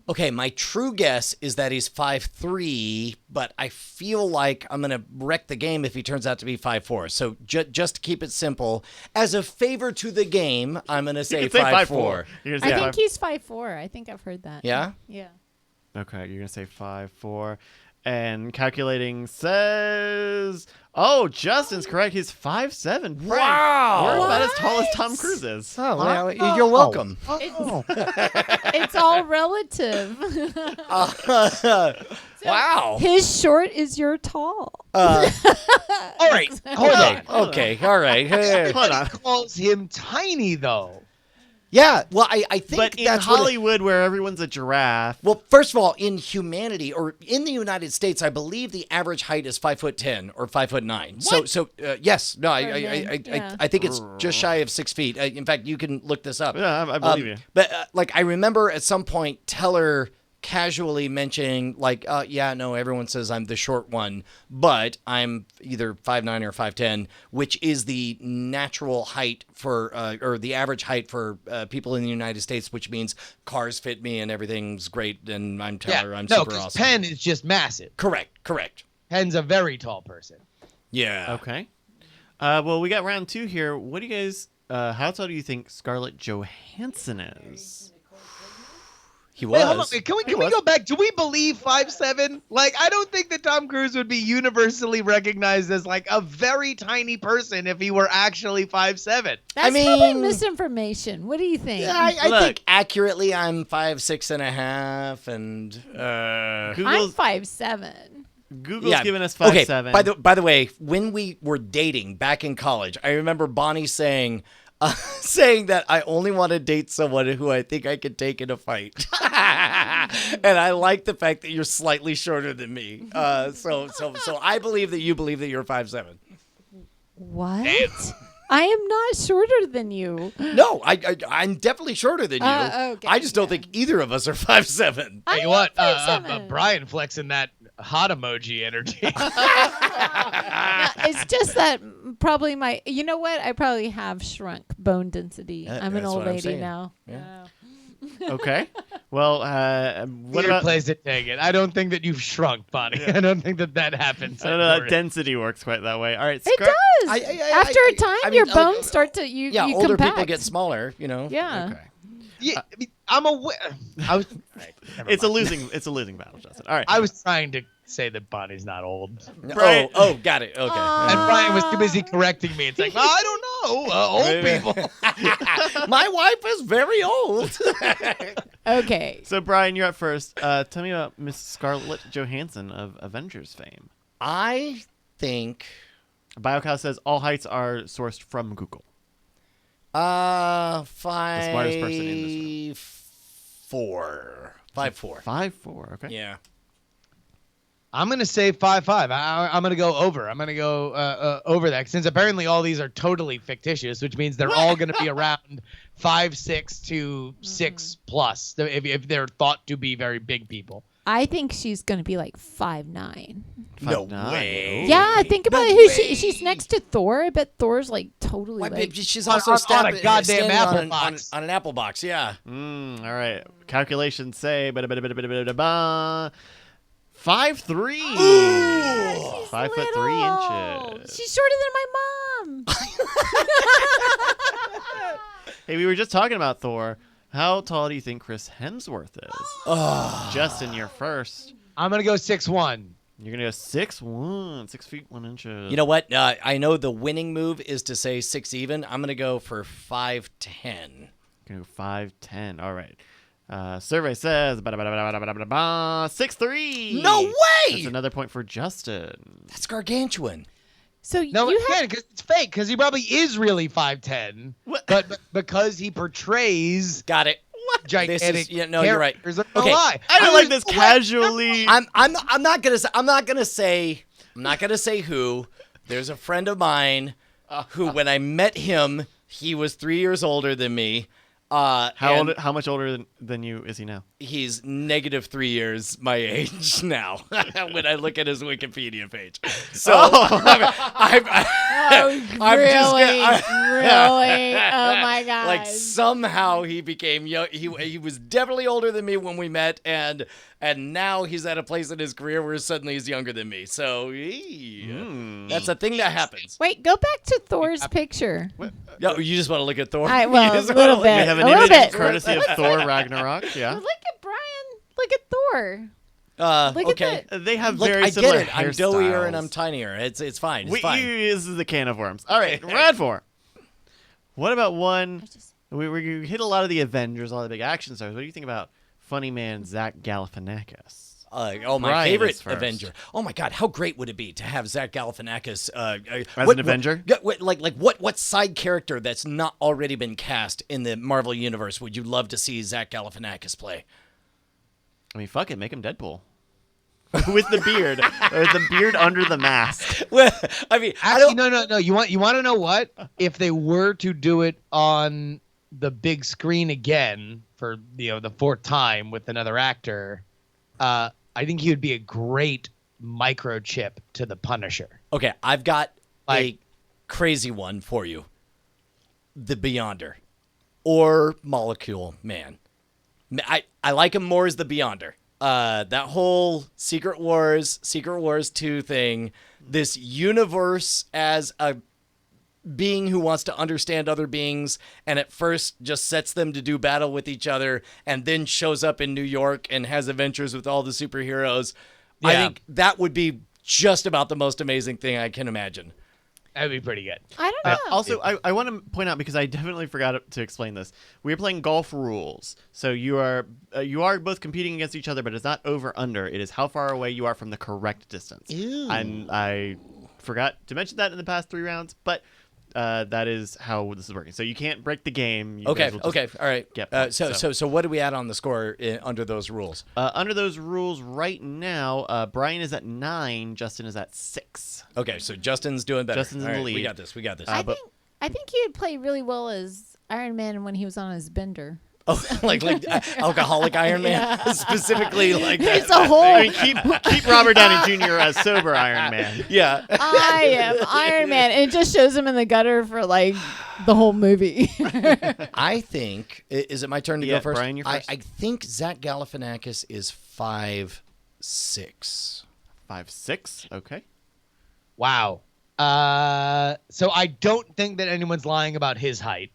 Okay, my true guess is that he's 5'3", but I feel like I'm going to wreck the game if he turns out to be 5'4". So just to keep it simple, as a favor to the game, I'm going to say 5'4". You're gonna say I think he's 5'4". I think I've heard that. Yeah? Yeah. Okay, you're gonna say 5'4", and calculating says, oh, Justin's correct. He's 5'7". Wow. We're about as tall as What? Tom Cruise is. Oh, well, you're welcome. It's all relative. Wow. His short is your tall. All right. Hold on. Okay, all right. Hey. Hold on. Calls him tiny though. Yeah, well, I think But in that's what Hollywood, where everyone's a giraffe, well, first of all, in humanity or in the United States, I believe the average height is 5'10" or 5'9". So yes, no, I think it's just shy of 6 feet. In fact, you can look this up. yeah, I believe you. But like, I remember at some point Teller casually mentioning like, yeah, no, everyone says I'm the short one, but I'm either 5'9" or 5'10", which is the natural height for, or the average height for people in the United States, which means cars fit me and everything's great, and I'm Teller, I'm super awesome. Penn is just massive. Correct. Penn's a very tall person. Yeah. Okay. Well, we got round 2 here. What do you guys? How tall do you think Scarlett Johansson is? He Wait, hold on. was. Wait, can we go back? Do we believe 5'7"? Like, I don't think that Tom Cruise would be universally recognized as like a very tiny person if he were actually 5'7". That's mean- probably misinformation. What do you think? I Look. think accurately I'm 5'6.5", and I'm Google's 5'7". Google's giving us 5'7". Okay. By the way, when we were dating back in college, I remember Bonnie saying that I only want to date someone who I think I could take in a fight. And I like the fact that you're slightly shorter than me. So I believe that you believe that you're 5'7". What? I am not shorter than you. No, I'm definitely shorter than you. Okay, I just don't think either of us are 5'7". Tell you what, Brian flexing that hot emoji energy. No, it's just that probably you know what? I probably have shrunk bone density. I'm an That's old what I'm lady saying. now. Yeah. Okay. Well, what Weird about? place to take it. I don't think that you've shrunk, Bonnie. I don't think that happens. I don't know. That density works quite that way. All right. It does. After a time, your bones start to you older compact. people get smaller, you know. Yeah. Okay. Yeah, I mean, I'm aware. It's a losing battle, Justin. All right. I was trying to say that Bonnie's not old. Brian- Oh, got it. Okay. And Brian was too busy correcting me. It's like, well, I don't know. Old people. My wife is very old. Okay. So Brian, you're up first. Tell me about Miss Scarlett Johansson of Avengers fame. I think BioCow says all heights are sourced from Google. 5'4". The smartest person in this 5'4". 5'4". Okay. Yeah. I'm going to say 5'5". I'm going to go over. I'm going to go over that since apparently all these are totally fictitious, which means they're all going to be around 5'6" to 6+ plus if they're thought to be very big people. I think she's gonna be like 5'9". No 5'9". way. Yeah, think about it. She's next to Thor. I bet Thor's like totally Why, like. she's on also a goddamn standing apple on box. on an apple box. Yeah. All right. Calculations say 5'3". 5'3" little. inches. She's shorter than my mom. Hey, we were just talking about Thor. How tall do you think Chris Hemsworth is? Justin, you're first. I'm going to go 6'1". You're gonna go 6'1", 6 feet 1 inches. You know what? I know the winning move is to say 6 even. I'm gonna go for 5'10". Gonna go 5'10". All right. Survey says 6'3". No way! That's another point for Justin. That's gargantuan. So No, you again, because it's fake. Because he probably is really 5'10", but because he portrays Got it. gigantic. You're right. characters, like, Okay. no lie. I don't was- like this casually. I'm not gonna say who. There's a friend of mine who, when I met him, he was 3 years older than me. How much older than you is he now? He's -3 years my age now. When I look at his Wikipedia page, so I'm really. Oh my god. like somehow he became young. He was definitely older than me when we met, and now he's at a place in his career where suddenly he's younger than me. So that's a thing that happens. Wait, go back to Thor's picture. Yo, you just want to look at Thor? Well, You a just little wanna look bit. at- We have A an little image bit. courtesy of Thor Ragnarok. Yeah. Look at Brian. Look at Thor. Look okay. at They have Look, very I similar get it. I'm doughier and hairstyles. I'm tinier. It's fine. It's fine. This is the can of worms. All right, round 4. What about one? We hit a lot of the Avengers, a lot of the big action stars. What do you think about funny man Zach Galifianakis? My Brian favorite is first. Avenger. Oh my God, how great would it be to have Zach Galifianakis As an Avenger? What side character that's not already been cast in the Marvel universe would you love to see Zach Galifianakis play? I mean, fuck it, make him Deadpool. With the beard. With the beard under the mask. Well, I mean, Actually, no. You want to know what? If they were to do it on the big screen again for the fourth time with another actor, I think he would be a great microchip to the Punisher. Okay, I've got a crazy one for you. The Beyonder. Or Molecule Man. I like him more as the Beyonder. That whole Secret Wars 2 thing, this universe as a being who wants to understand other beings and at first just sets them to do battle with each other and then shows up in New York and has adventures with all the superheroes. I Yeah. think that would be just about the most amazing thing I can imagine. That'd be pretty good. I don't know. Also, I want to point out, because I definitely forgot to explain this. We're playing golf rules, so you are both competing against each other, but it's not over under. It is how far away you are from the correct distance. Ew. And I forgot to mention that in the past 3 rounds, but that is how this is working. So you can't break the game. You Okay. guys will just Okay. All right. get points, So what do we add on the score under those rules? under those rules right now, Brian is at 9. Justin is at 6. Okay. So Justin's doing better. Justin's in All the right, We lead. got this. We got this. I but- think you'd play really well as Iron Man when he was on his bender. Oh, like alcoholic Iron Man, specifically like that. It's a whole. I mean, keep Robert Downey Jr. as sober Iron Man. Yeah. I am Iron Man, and it just shows him in the gutter for like the whole movie. I think. Is it my turn to Yeah, go first? Brian, you're first. I think Zach Galifianakis is 5'6". 5'6". Okay. Wow. So I don't think that anyone's lying about his height.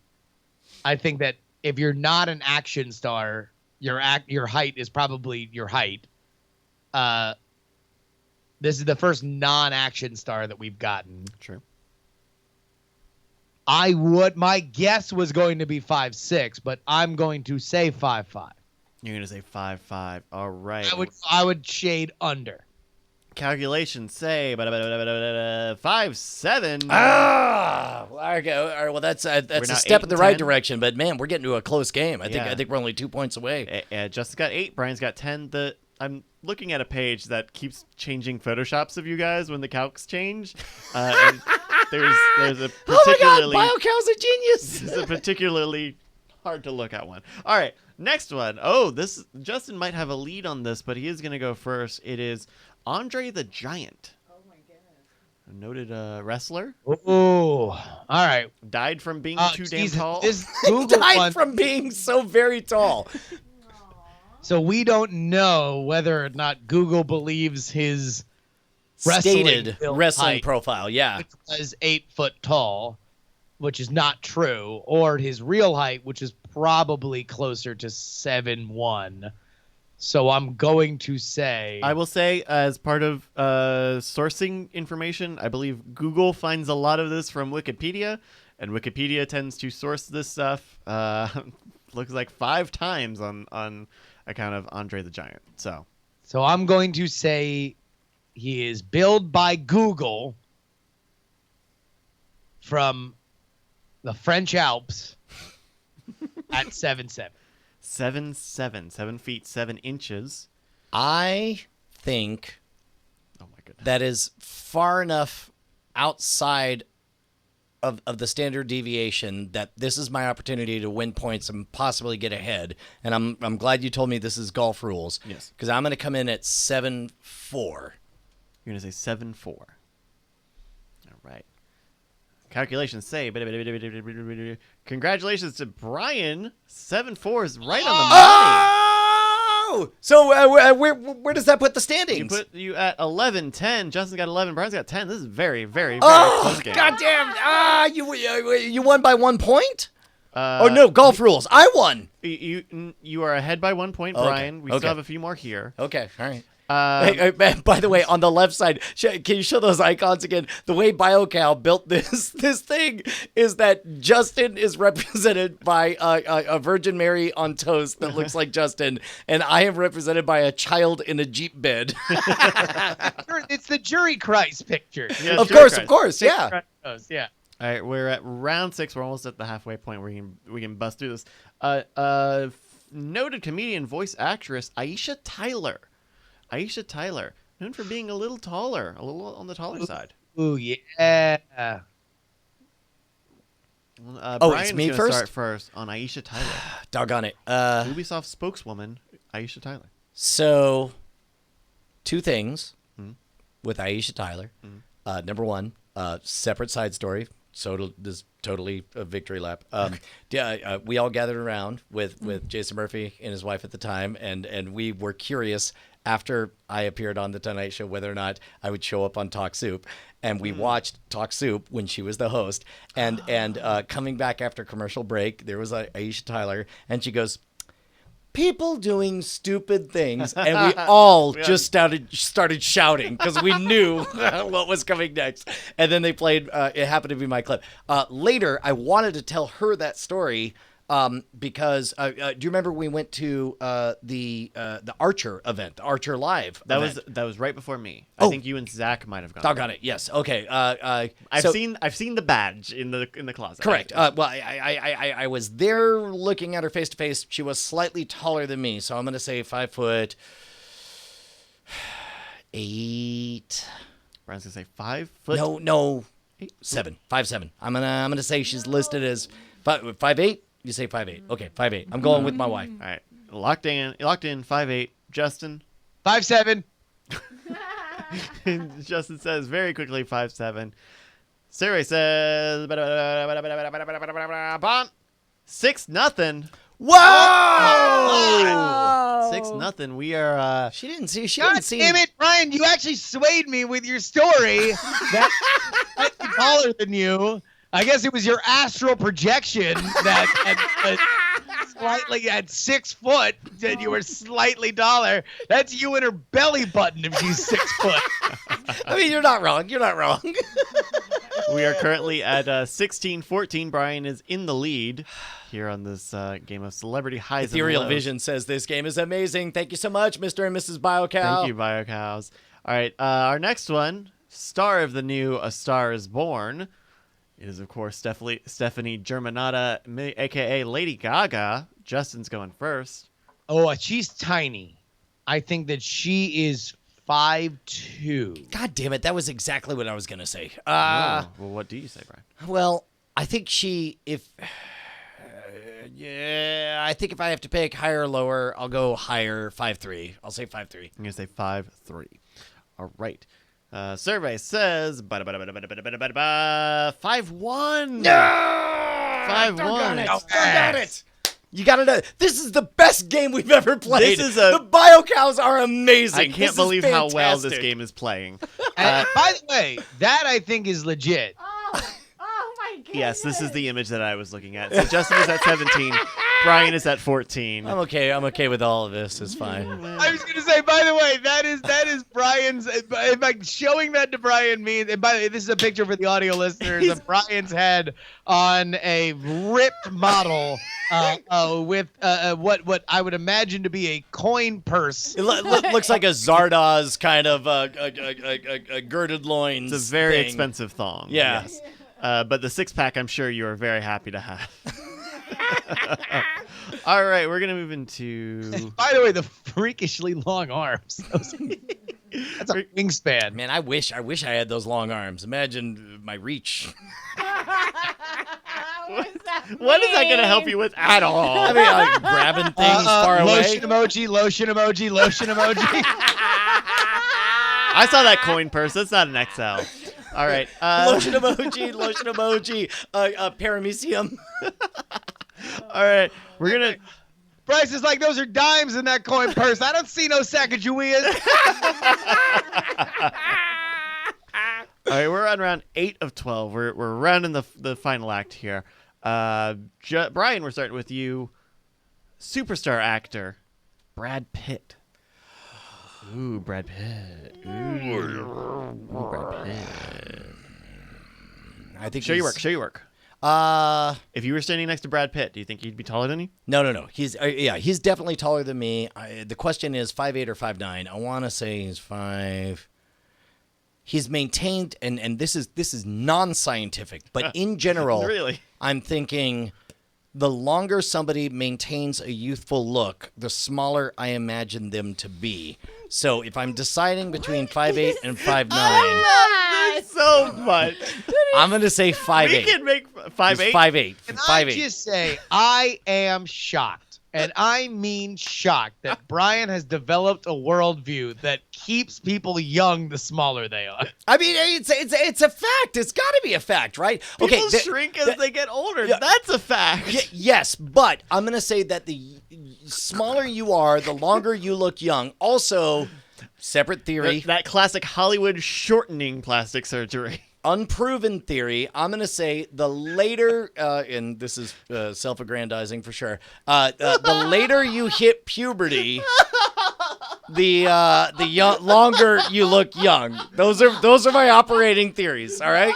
I think that if you're not an action star, your height is probably your height. This is the first non-action star that we've gotten. True. My guess was going to be 5'6", but I'm going to say 5'5". You're gonna say 5'5". All right. I would shade under. Calculations say 5'7". Ah, all right, well, that's a now step 8 in the and right 10. direction, but man, we're getting to a close game. I Yeah. think we're only 2 points away. Justin's got 8. Brian's got 10. I'm looking at a page that keeps changing photoshops of you guys when the calcs change. And there's a particularly BioCal's a genius. this is a particularly hard to look at one. All right, next one. Oh, Justin might have a lead on this, but he is gonna go first. It is Andre the Giant. Oh my goodness. A noted wrestler. Oh, all right. Died from being too damn Jesus, tall. This Google Died one, from being so very tall. so we don't know whether or not Google believes his Stated build wrestling height, profile, yeah. which was 8 foot tall, which is not true, or his real height, which is probably closer to 7'1". So I'm going to say I will say, as part of sourcing information, I believe Google finds a lot of this from Wikipedia, and Wikipedia tends to source this stuff. Looks like 5 times on account of Andre the Giant. So I'm going to say he is billed by Google from the French Alps at 7'7". 7'7", 7 feet 7 inches. I think Oh my goodness. that is far enough outside of the standard deviation that this is my opportunity to win points and possibly get ahead. And I'm glad you told me this is golf rules. Yes. Because I'm going to come in at 7'4". You're gonna say 7'4". All right. Calculations say. Congratulations to Brian. 7'4" is right on the money. Oh! So where does that put the standings? You put you at 11, 10. Justin's got 11. Brian's got 10. This is very, very, very Oh, close game. goddamn! You won by 1 point? Oh No, golf rules. I won. You are ahead by 1 point, Okay, Brian. We okay. still have a few more here. Okay, all right. Uh, Hey, by the way, on the left side, can you show those icons again? The way BioCal built this thing is that Justin is represented by a Virgin Mary on toast that looks like Justin, and I am represented by a child in a Jeep bed. It's the Jury Christ picture. Yeah, Of sure, course, yeah. Yeah. All right, we're at round 6. We're almost at the halfway point where we can bust through this. Noted comedian, voice actress Aisha Tyler. Aisha Tyler, known for being a little taller, a little on the taller side. Ooh, yeah. Brian's it's me gonna first? start first on Aisha Tyler. Doggone it. Ubisoft spokeswoman Aisha Tyler. So, 2 things Mhm. with Aisha Tyler. Number 1, separate side story. So this is totally a victory lap. We all gathered around with Jason Murphy and his wife at the time, and we were curious after I appeared on the Tonight Show whether or not I would show up on Talk Soup, and we watched Talk Soup when she was the host, and coming back after commercial break, there was Aisha Tyler, and she goes, people doing stupid things, and we all just started shouting because we knew what was coming next. And then they played. It happened to be my clip. Later, I wanted to tell her that story. Because do you remember we went to the Archer event, the Archer Live? That was right before me. I think you and Zach might have gone. Doggone it! Yes. Okay. I've seen the badge in the closet. Correct. Well, I was there looking at her face to face. She was slightly taller than me, so I'm gonna say 5'8". Brian's gonna say 5 foot. No. 7. 5'7". I'm gonna say she's listed as 5'8". You say 5'8". Okay, 5'8". I'm going with my wife. All right, locked in 5'8". Justin. 5'7". Justin says very quickly 5'7". Survey says 6-0. Whoa! 6-0. We are. She didn't see. God damn it, Brian! You actually swayed me with your story. That's slightly taller than you. I guess it was your astral projection that slightly at 6 foot said you were slightly taller. That's you and her belly button if she's 6 foot. I mean, you're not wrong. You're not wrong. We are currently at 16-14. Brian is in the lead here on this game of celebrity highs Ethereal and lows. Vision says this game is amazing. Thank you so much, Mr. and Mrs. BioCow. Thank you, BioCows. All right, our next one, star of the new A Star Is Born. It is, of course, Stephanie Germanata, a.k.a. Lady Gaga. Justin's going first. Oh, she's tiny. I think that she is 5'2". God damn it. That was exactly what I was going to say. Well, what do you say, Brian? Well, I think I think if I have to pick higher or lower, I'll go higher, 5'3". I'll say 5'3". I'm going to say 5'3". All right. Survey says 5'1". No! 5'1". Got it. You got to know. This is the best game we've ever played. The BioCows are amazing. I can't believe how well this game is playing. By the way, that I think is legit. Oh my goodness. Yes, this is the image that I was looking at. So Justin is at 17. Brian is at 14. I'm okay. I'm okay with all of this. It's fine. I was going to say, by the way, that is Brian's. If I'm showing that to Brian means, and by the way, this is a picture for the audio listeners of Brian's head on a ripped model with what I would imagine to be a coin purse. It looks like a Zardoz kind of a girded loins. It's a very thing. expensive thong. Yeah. Yes. But the 6-pack, I'm sure you are very happy to have. All right, we're gonna move into. By the way, the freakishly long arms. That's a wingspan. Man, I wish I had those long arms. Imagine my reach. What is that going to help you with at all? I mean, like grabbing things far away. Lotion emoji, lotion emoji, lotion emoji. I saw that coin purse. That's not an XL. All right. Lotion emoji, paramecium. All right, we're gonna. Bryce is like, those are dimes in that coin purse. I don't see no Sacagaweas. All right, we're on round 8 of 12. We're rounding the final act here. Brian, we're starting with you. Superstar actor, Brad Pitt. Ooh, Brad Pitt. Ooh, Brad Pitt. I think Show your work. If you were standing next to Brad Pitt, do you think he'd be taller than you? No. He's he's definitely taller than me. The question is 5'8" or 5'9". I want to say he's 5. He's maintained, and this is non-scientific, but in general, Really? I'm thinking the longer somebody maintains a youthful look, the smaller I imagine them to be. So if I'm deciding between 5'8" and 5'9", So much. I'm going to say 5'8". We can make 5'8". 5'8". Can 5'8". I just say, I am shocked, and I mean shocked, that Brian has developed a worldview that keeps people young the smaller they are. I mean, it's a fact. It's got to be a fact, right? People shrink as they get older. Yeah. That's a fact. Yes, but I'm going to say that the smaller you are, the longer you look young. Also, separate theory. That classic Hollywood shortening plastic surgery. unproven theory. I'm going to say the later, and this is self-aggrandizing for sure, the later you hit puberty, the longer you look young. Those are my operating theories, all right?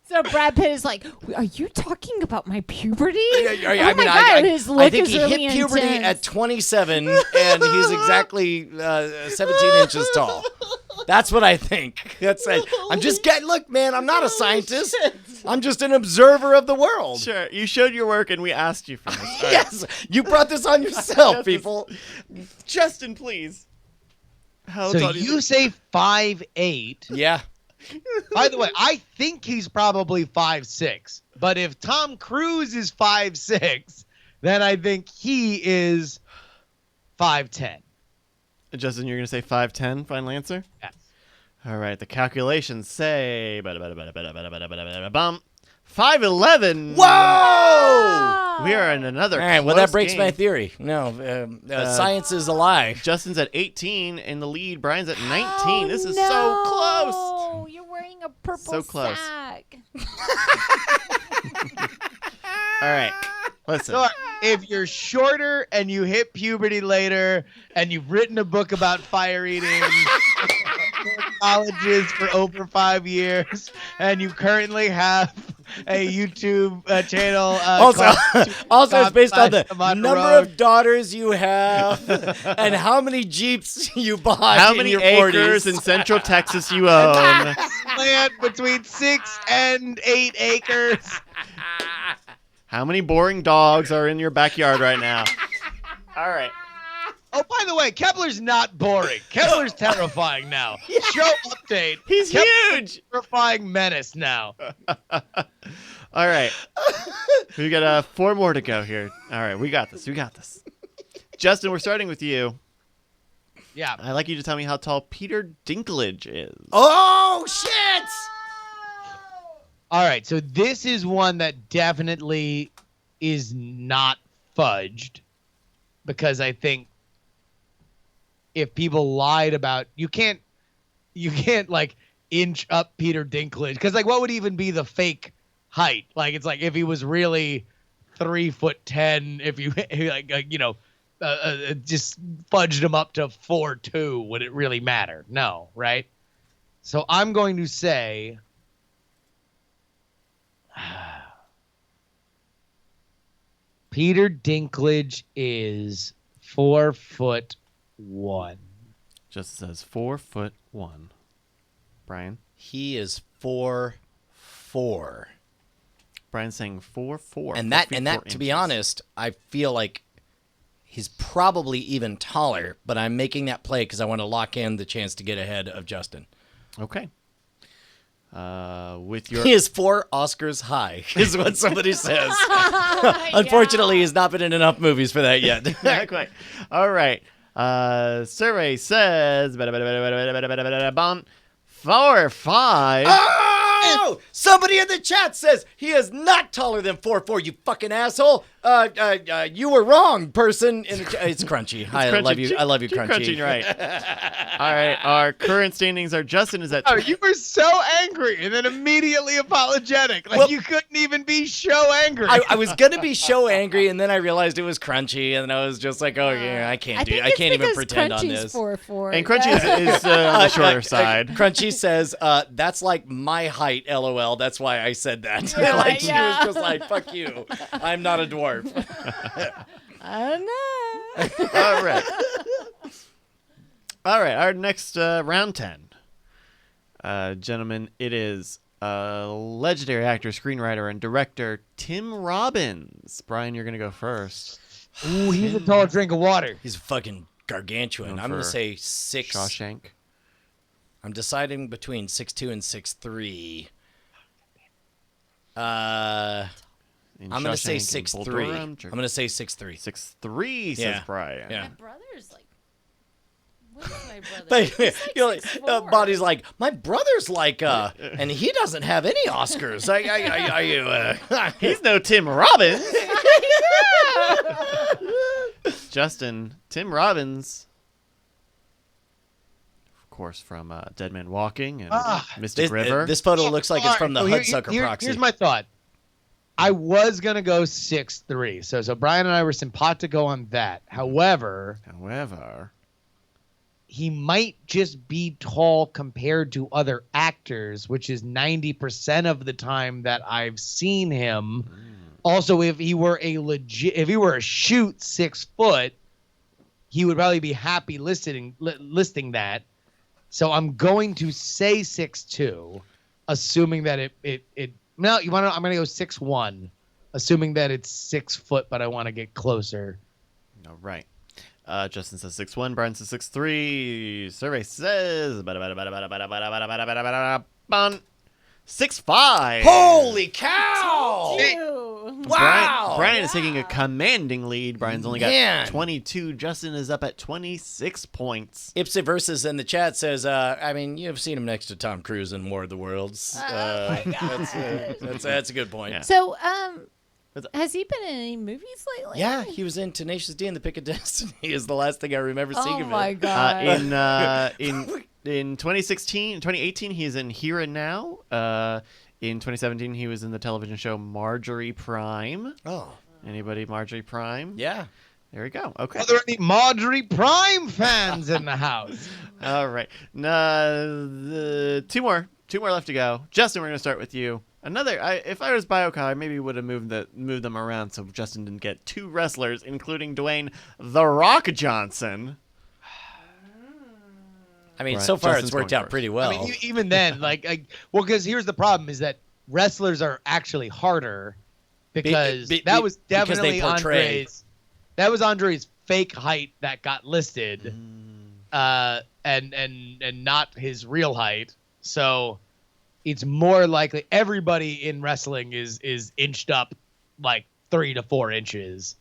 So Brad Pitt is like, are you talking about my puberty? I my God, his look I think is he really hit puberty intense. at 27, and he's exactly 17 inches tall. That's what I think. That's it. I'm just getting. Look, man, I'm not a scientist. I'm just an observer of the world. Sure, you showed your work and we asked you for this. All right. Yes, you brought this on yourself, people. Justin, please. How So tall do you say 5'8". Yeah. By the way, I think he's probably 5'6". But if Tom Cruise is 5'6", then I think he is 5'10". Justin, you're going to say 5'10", final answer? Yes. All right, the calculations say 5'11". Whoa! We are in another All right, well, close that breaks game. my theory. No, science is a lie. Justin's at 18 in the lead. Brian's at 19. This is no. so close. You're wearing a purple So close. sack. All right, listen. So if you're shorter and you hit puberty later and you've written a book about fire eating colleges for over 5 years and you currently have a YouTube channel. Also, it's based on the on number road. of daughters you have and how many Jeeps you bought How in many your acres 40s. in Central Texas you own? Land between 6 and 8 acres. How many boring dogs are in your backyard right now? All right. Oh, by the way, Kepler's not boring. Kepler's terrifying now. Show update. He's Kepler's huge. terrifying menace now. All right. We got 4 more to go here. All right, we got this. We got this. Justin, we're starting with you. Yeah. I'd like you to tell me how tall Peter Dinklage is. Oh, shit! All right, so this is one that definitely is not fudged because I think if people lied about you can't like inch up Peter Dinklage because like what would even be the fake height? Like it's like if he was really 3'10", if you just fudged him up to 4'2", would it really matter? No, right? So I'm going to say. Peter Dinklage is 4'1". Just says 4'1". Brian? He is 4'4". Brian's saying 4'4". And that, 4 to be inches. honest, I feel like he's probably even taller, but I'm making that play because I want to lock in the chance to get ahead of Justin. Okay. With your He is 4 Oscars high, is what somebody says. Unfortunately, he's not been in enough movies for that yet. not quite. All right. Survey says 4'5". Oh! Somebody in the chat says he is not taller than 4'4", you fucking asshole. You were wrong, person. It's Crunchy. I love you. I love you, Crunchy. Crunching, right. All right. Our current standings are Justin is at Oh, you were so angry and then immediately apologetic. Like you couldn't even be so angry. I was gonna be so angry, and then I realized it was Crunchy, and I was just like, "Oh yeah, I can't even pretend on this." 4'4". and Crunchy is on the shorter side. Crunchy says, "That's like my height, LOL." That's why I said that. Yeah, like yeah. she was just like, "Fuck you, I'm not a dwarf." I don't know. All right. All right. Our next round 10. Gentlemen, it is legendary actor, screenwriter, and director Tim Robbins. Brian, you're going to go first. Ooh, he's a tall drink of water. He's fucking gargantuan. Known I'm gonna for say 6. Shawshank. I'm deciding between 6'2" and 6'3". In I'm gonna say Shawshank and Bull 6'3". Durham, I'm gonna say 6'3". 6'3", says Yeah. Brian. Yeah. My brother's like, what is my brother? But He's like you know, 6'4". Body's like, my brother's like, and he doesn't have any Oscars. Are you? He's no Tim Robbins. Justin, Tim Robbins, of course, from Dead Man Walking and Mystic This, River. this photo looks like it's from the Hudsucker Proxy. Here's my thought. I was gonna go 6'3", so Brian and I were simpatico on that. However, he might just be tall compared to other actors, which is 90% of the time that I've seen him. Also, if he were a shoot 6 foot, he would probably be happy listing that. So I'm going to say 6'2", assuming that I'm gonna go 6'1", assuming that it's 6 foot, but I want to get closer. All right. Justin says 6'1", Brian says 6'3". Survey says 6'5". Holy cow! Wow. Brian is taking a commanding lead. Brian's only got Man. 22. Justin is up at 26 points. Ipsy Versus in the chat says, I mean, you've seen him next to Tom Cruise in War of the Worlds. my God. That's a good point. Yeah. So, has he been in any movies lately? Yeah, he was in Tenacious D and the Pick of Destiny is the last thing I remember seeing Oh of him. my God. In 2018, he's in Here and Now. In 2017, he was in the television show Marjorie Prime. Oh. Anybody Marjorie Prime? Yeah. There we go. Okay. Are there any Marjorie Prime fans in the house? All right. Two more left to go. Justin, we're gonna start with you. If I was BioCon, I maybe would have moved them around so Justin didn't get 2 wrestlers, including Dwayne "The Rock" Johnson. I mean, Right. so far Justin's it's worked going out first. pretty well. I mean, even then, because here's the problem is that wrestlers are actually harder because that was because definitely they portray. Andre's. That was Andre's fake height that got listed, and not his real height. So it's more likely everybody in wrestling is inched up like 3 to 4 inches.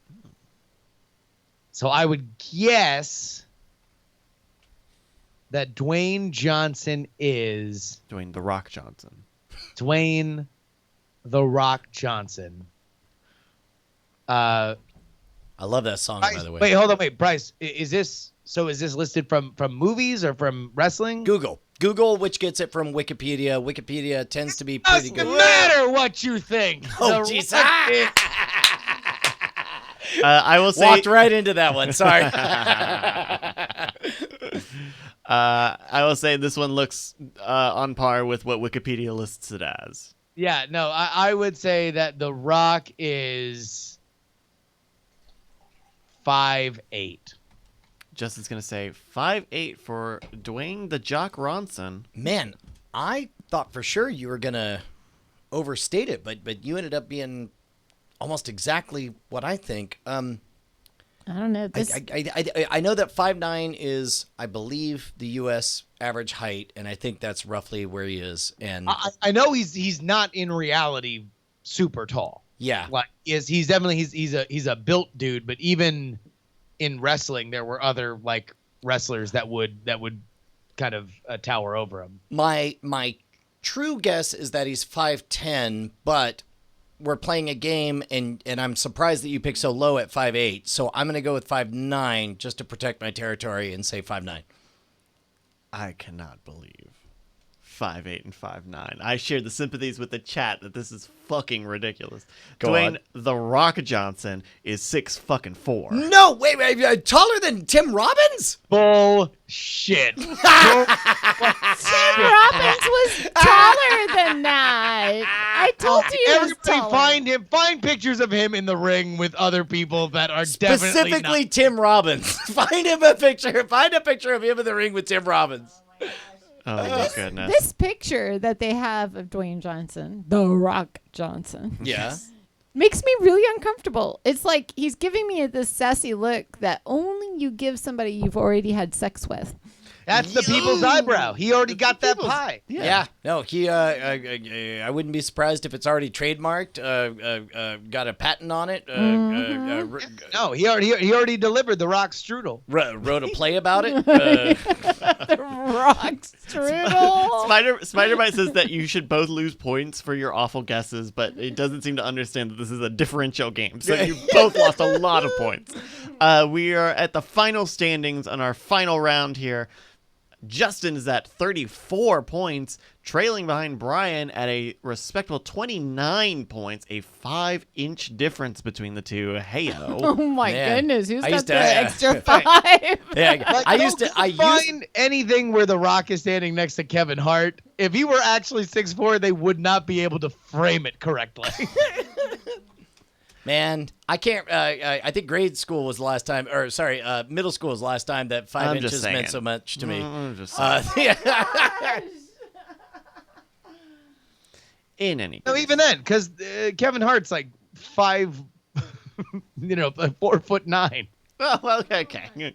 So I would guess that Dwayne Johnson is Dwayne "The Rock" Johnson. Dwayne "The Rock" Johnson. I love that song, by the way. Wait, hold on, Bryce. Is this listed from movies or from wrestling? Google, which gets it from Wikipedia. Wikipedia tends to be pretty Doesn't good. matter what you think. Oh, The jeez. Rock is- I will say. Walked right into that one. Sorry. I will say this one looks on par with what Wikipedia lists it as. Yeah, no, I would say that The Rock is 5'8". Justin's gonna say 5'8" for Dwayne "The Jock" Ronson. Man, I thought for sure you were going to overstate it, but you ended up being almost exactly what I think. I don't know. I know that 5'9" is, I believe, the U.S. average height, and I think that's roughly where he is. And I know he's not in reality super tall. yeah, Like he's definitely he's a built dude, but even in wrestling there were other like wrestlers that would kind of tower over him. my true guess is that he's 5'10", but we're playing a game, and I'm surprised that you picked so low at 5'8", so I'm going to go with 5'9", just to protect my territory and say 5'9". I cannot believe 5'8" and 5'9". I share the sympathies with the chat that this is fucking ridiculous. Go Dwayne on. "The Rock" Johnson is 6'4". No, wait, taller than Tim Robbins? Bullshit. Tim Robbins was taller than that. I told you he was Everybody taller. find pictures of him in the ring with other people that are definitely Specifically not. Tim Robbins. Find a picture of him in the ring with Tim Robbins. Oh my goodness. This picture that they have of Dwayne Johnson, The Rock Johnson, Yeah. makes me really uncomfortable. It's like he's giving me this sassy look that only you give somebody you've already had sex with. That's the people's eyebrow. He already got that pie. Yeah. No, he. I wouldn't be surprised if it's already trademarked. Got a patent on it. No, he already delivered the Rock strudel. Wrote a play about it. The Rock strudel. Spider-Bite says that you should both lose points for your awful guesses, but it doesn't seem to understand that this is a differential game. So you both lost a lot of points. We are at the final standings on our final round here. Justin is at 34 points, trailing behind Brian at a respectable 29 points, a 5-inch difference between the two. Heyo. Oh my Man. goodness, who's I got used the to- extra 5? Yeah, Like, I used to. find anything where The Rock is standing next to Kevin Hart. If he were actually 6'4", they would not be able to frame it correctly. Man, I can't. I think grade school was the last time, or sorry, middle school was the last time that 5 I'm just inches meant saying. so much to me. I'm just saying. Yeah. In any No, case. even then, because Kevin Hart's like 4'9". Oh, well, okay.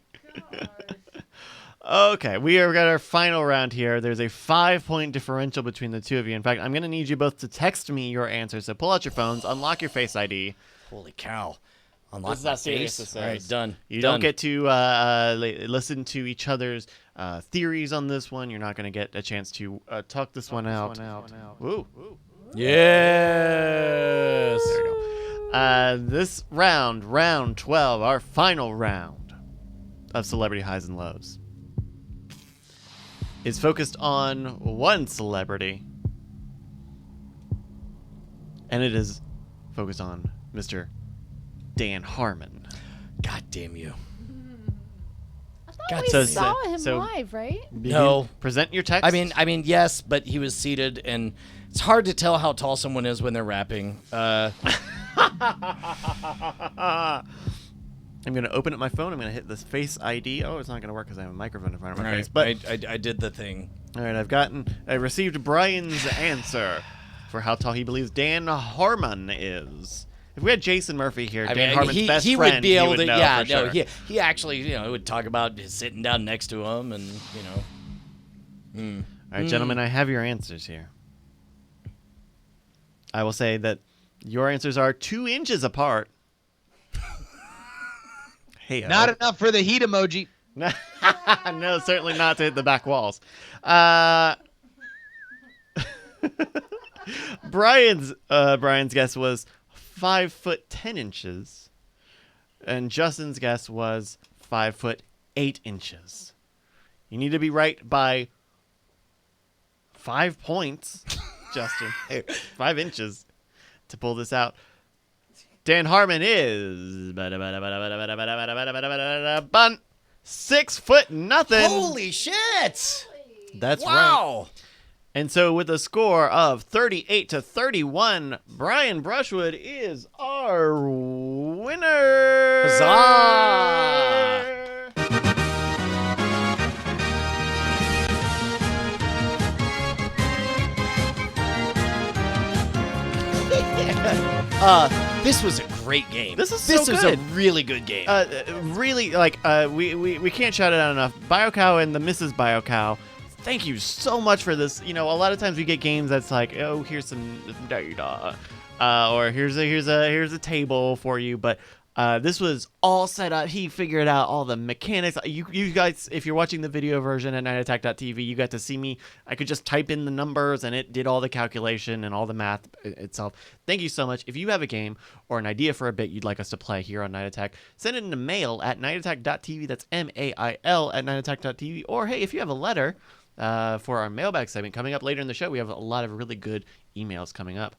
Okay, we are got our final round here. There's a 5-point differential between the two of you. In fact, I'm going to need you both to text me your answers. So pull out your phones, unlock your Face ID. Holy cow! Unlock This is my how serious face. this All right, is. done. You Done. don't get to listen to each other's theories on this one. You're not going to get a chance to talk this one out. Woo. Yes. There we go. This round, round 12, our final round of Celebrity Highs and Lows, is focused on one celebrity, and it is focused on Mr. Dan Harmon. God damn you! I thought God, we so- saw him so- live, right? No. Present your text. I mean, yes, but he was seated, and it's hard to tell how tall someone is when they're rapping. I'm going to open up my phone. I'm going to hit this Face ID. Oh, it's not going to work because I have a microphone in front of my All face. right, But I did the thing. all right, I received Brian's answer for how tall he believes Dan Harmon is. If we had Jason Murphy here, I Dan mean, Harmon's best he friend, would be able would to. know Yeah, for no, sure. he actually, would talk about sitting down next to him, and All right, gentlemen, I have your answers here. I will say that your answers are 2 inches apart. Hey, Not enough for the heat emoji. no, certainly not to hit the back walls. Brian's guess was 5'10", and Justin's guess was 5'8". You need to be right by 5 points, Justin. 5 inches to pull this out. Dan Harmon is 6'0". holy shit! That's right. Wow. And so with a score of 38-31, Brian Brushwood is our winner. Huzzah! This was a great game. This is this so was good. a really good game. Really, we can't shout it out enough. BioCow and the Mrs. BioCow, thank you so much for this. You know, a lot of times we get games that's like, oh, here's some data, or here's a table for you, but this was all set up. He figured out all the mechanics. You guys, if you're watching the video version at nightattack.tv, you got to see me. I could just type in the numbers and it did all the calculation and all the math itself. Thank you so much. If you have a game or an idea for a bit you'd like us to play here on Night Attack, send it in the mail at nightattack.tv. That's MAIL at nightattack.tv. Or hey, if you have a letter for our mailbag segment coming up later in the show, we have a lot of really good emails coming up.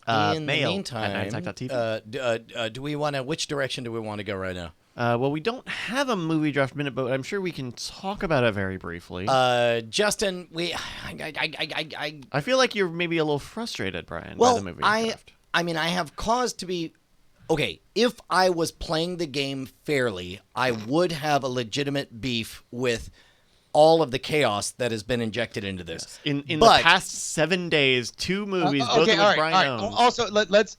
In mail the meantime, at nightattack.tv. do we want to? Which direction do we want to go right now? Well, we don't have a movie draft minute, but I'm sure we can talk about it very briefly. Justin, I feel like you're maybe a little frustrated, Brian, well, by the movie draft. I mean, I have cause to be. Okay, if I was playing the game fairly, I would have a legitimate beef with all of the chaos that has been injected into this. In the But- past 7 days, 2 movies, both of which all right, Brian all right. owns. Also,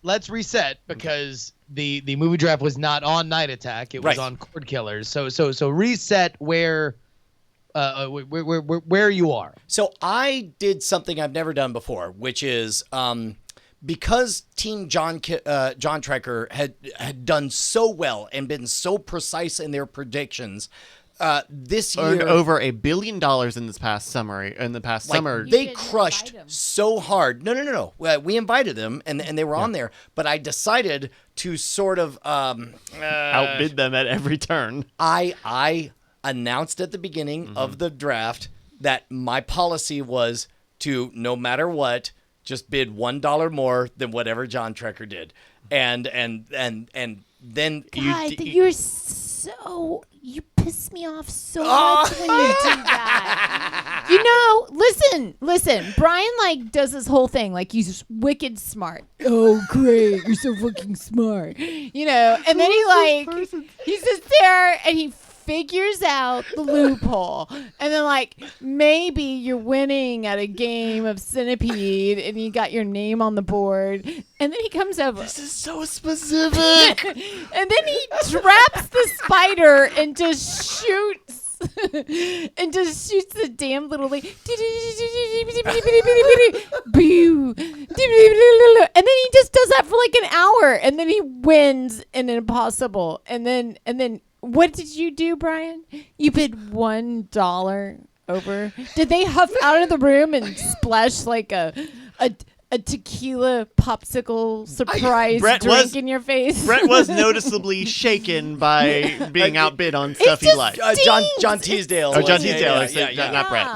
let's reset because the movie draft was not on Night Attack; it was Right. on Cord Killers. So reset where you are. So I did something I've never done before, which is because Team John Trekker had done so well and been so precise in their predictions. This Earned year, over $1 billion in this past summer. Summer, they didn't crushed invite 'em. so hard. No. We invited them, and they were on there. But I decided to sort of outbid them at every turn. I announced at the beginning of the draft that my policy was to, no matter what, just bid $1 more than whatever John Trekker did. And then God, you piss me off so much when you do that. Listen. Brian does this whole thing he's wicked smart. Oh, great, you're so fucking smart. And then he sits there and he figures out the loophole, and then maybe you're winning at a game of Centipede and you got your name on the board, and then he comes over. This is so specific. And then he traps the spider and just shoots the damn little and then he just does that for an hour, and then he wins in an impossible, and then what did you do, Brian? You bid $1 over. Did they huff out of the room and splash a tequila popsicle surprise drink in your face? Brett was noticeably shaken by being outbid on stuff he liked. John Teasdale. Oh, John Teasdale. Yeah. Not Brett.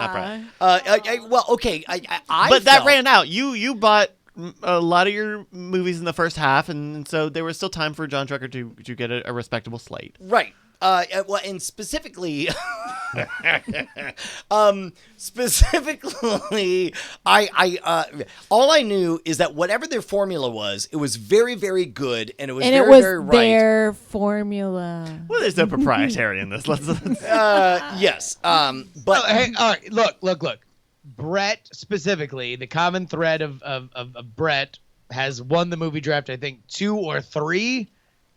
Well, okay. But that ran out. You bought a lot of your movies in the first half, and so there was still time for John Trekker to get a respectable slate. Right. Well, and specifically, I all I knew is that whatever their formula was, it was very, very good, and it was very right. Their formula. Well, there's no proprietary in this. Let's yes. But hey, all right. Look. Brett specifically, the common thread of Brett has won the movie draft, I think 2 or 3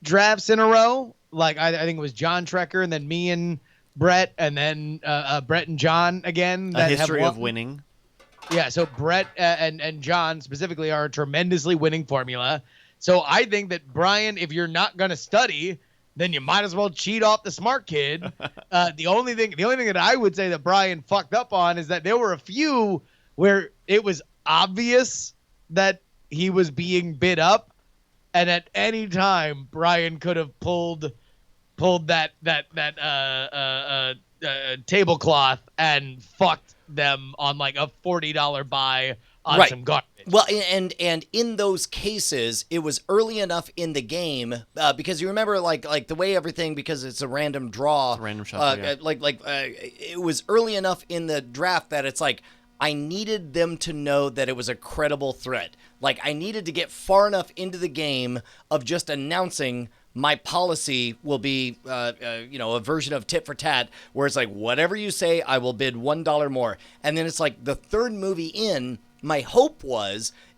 drafts in a row. I think it was John Trekker, and then me and Brett, and then Brett and John again. A history of winning. Yeah, so Brett and John specifically are a tremendously winning formula. So I think that, Brian, if you're not going to study, then you might as well cheat off the smart kid. The only thing that I would say that Brian fucked up on is that there were a few where it was obvious that he was being bid up, and at any time Brian could have pulled that tablecloth and fucked them on a $40 buy on some garbage. Well, and in those cases, it was early enough in the game because you remember the way everything, because it's a random draw, random shuffle, it was early enough in the draft that it's I needed them to know that it was a credible threat. I needed to get far enough into the game of just announcing my policy will be, a version of tit for tat, where it's whatever you say, I will bid $1 more. And then it's the third movie in, my hope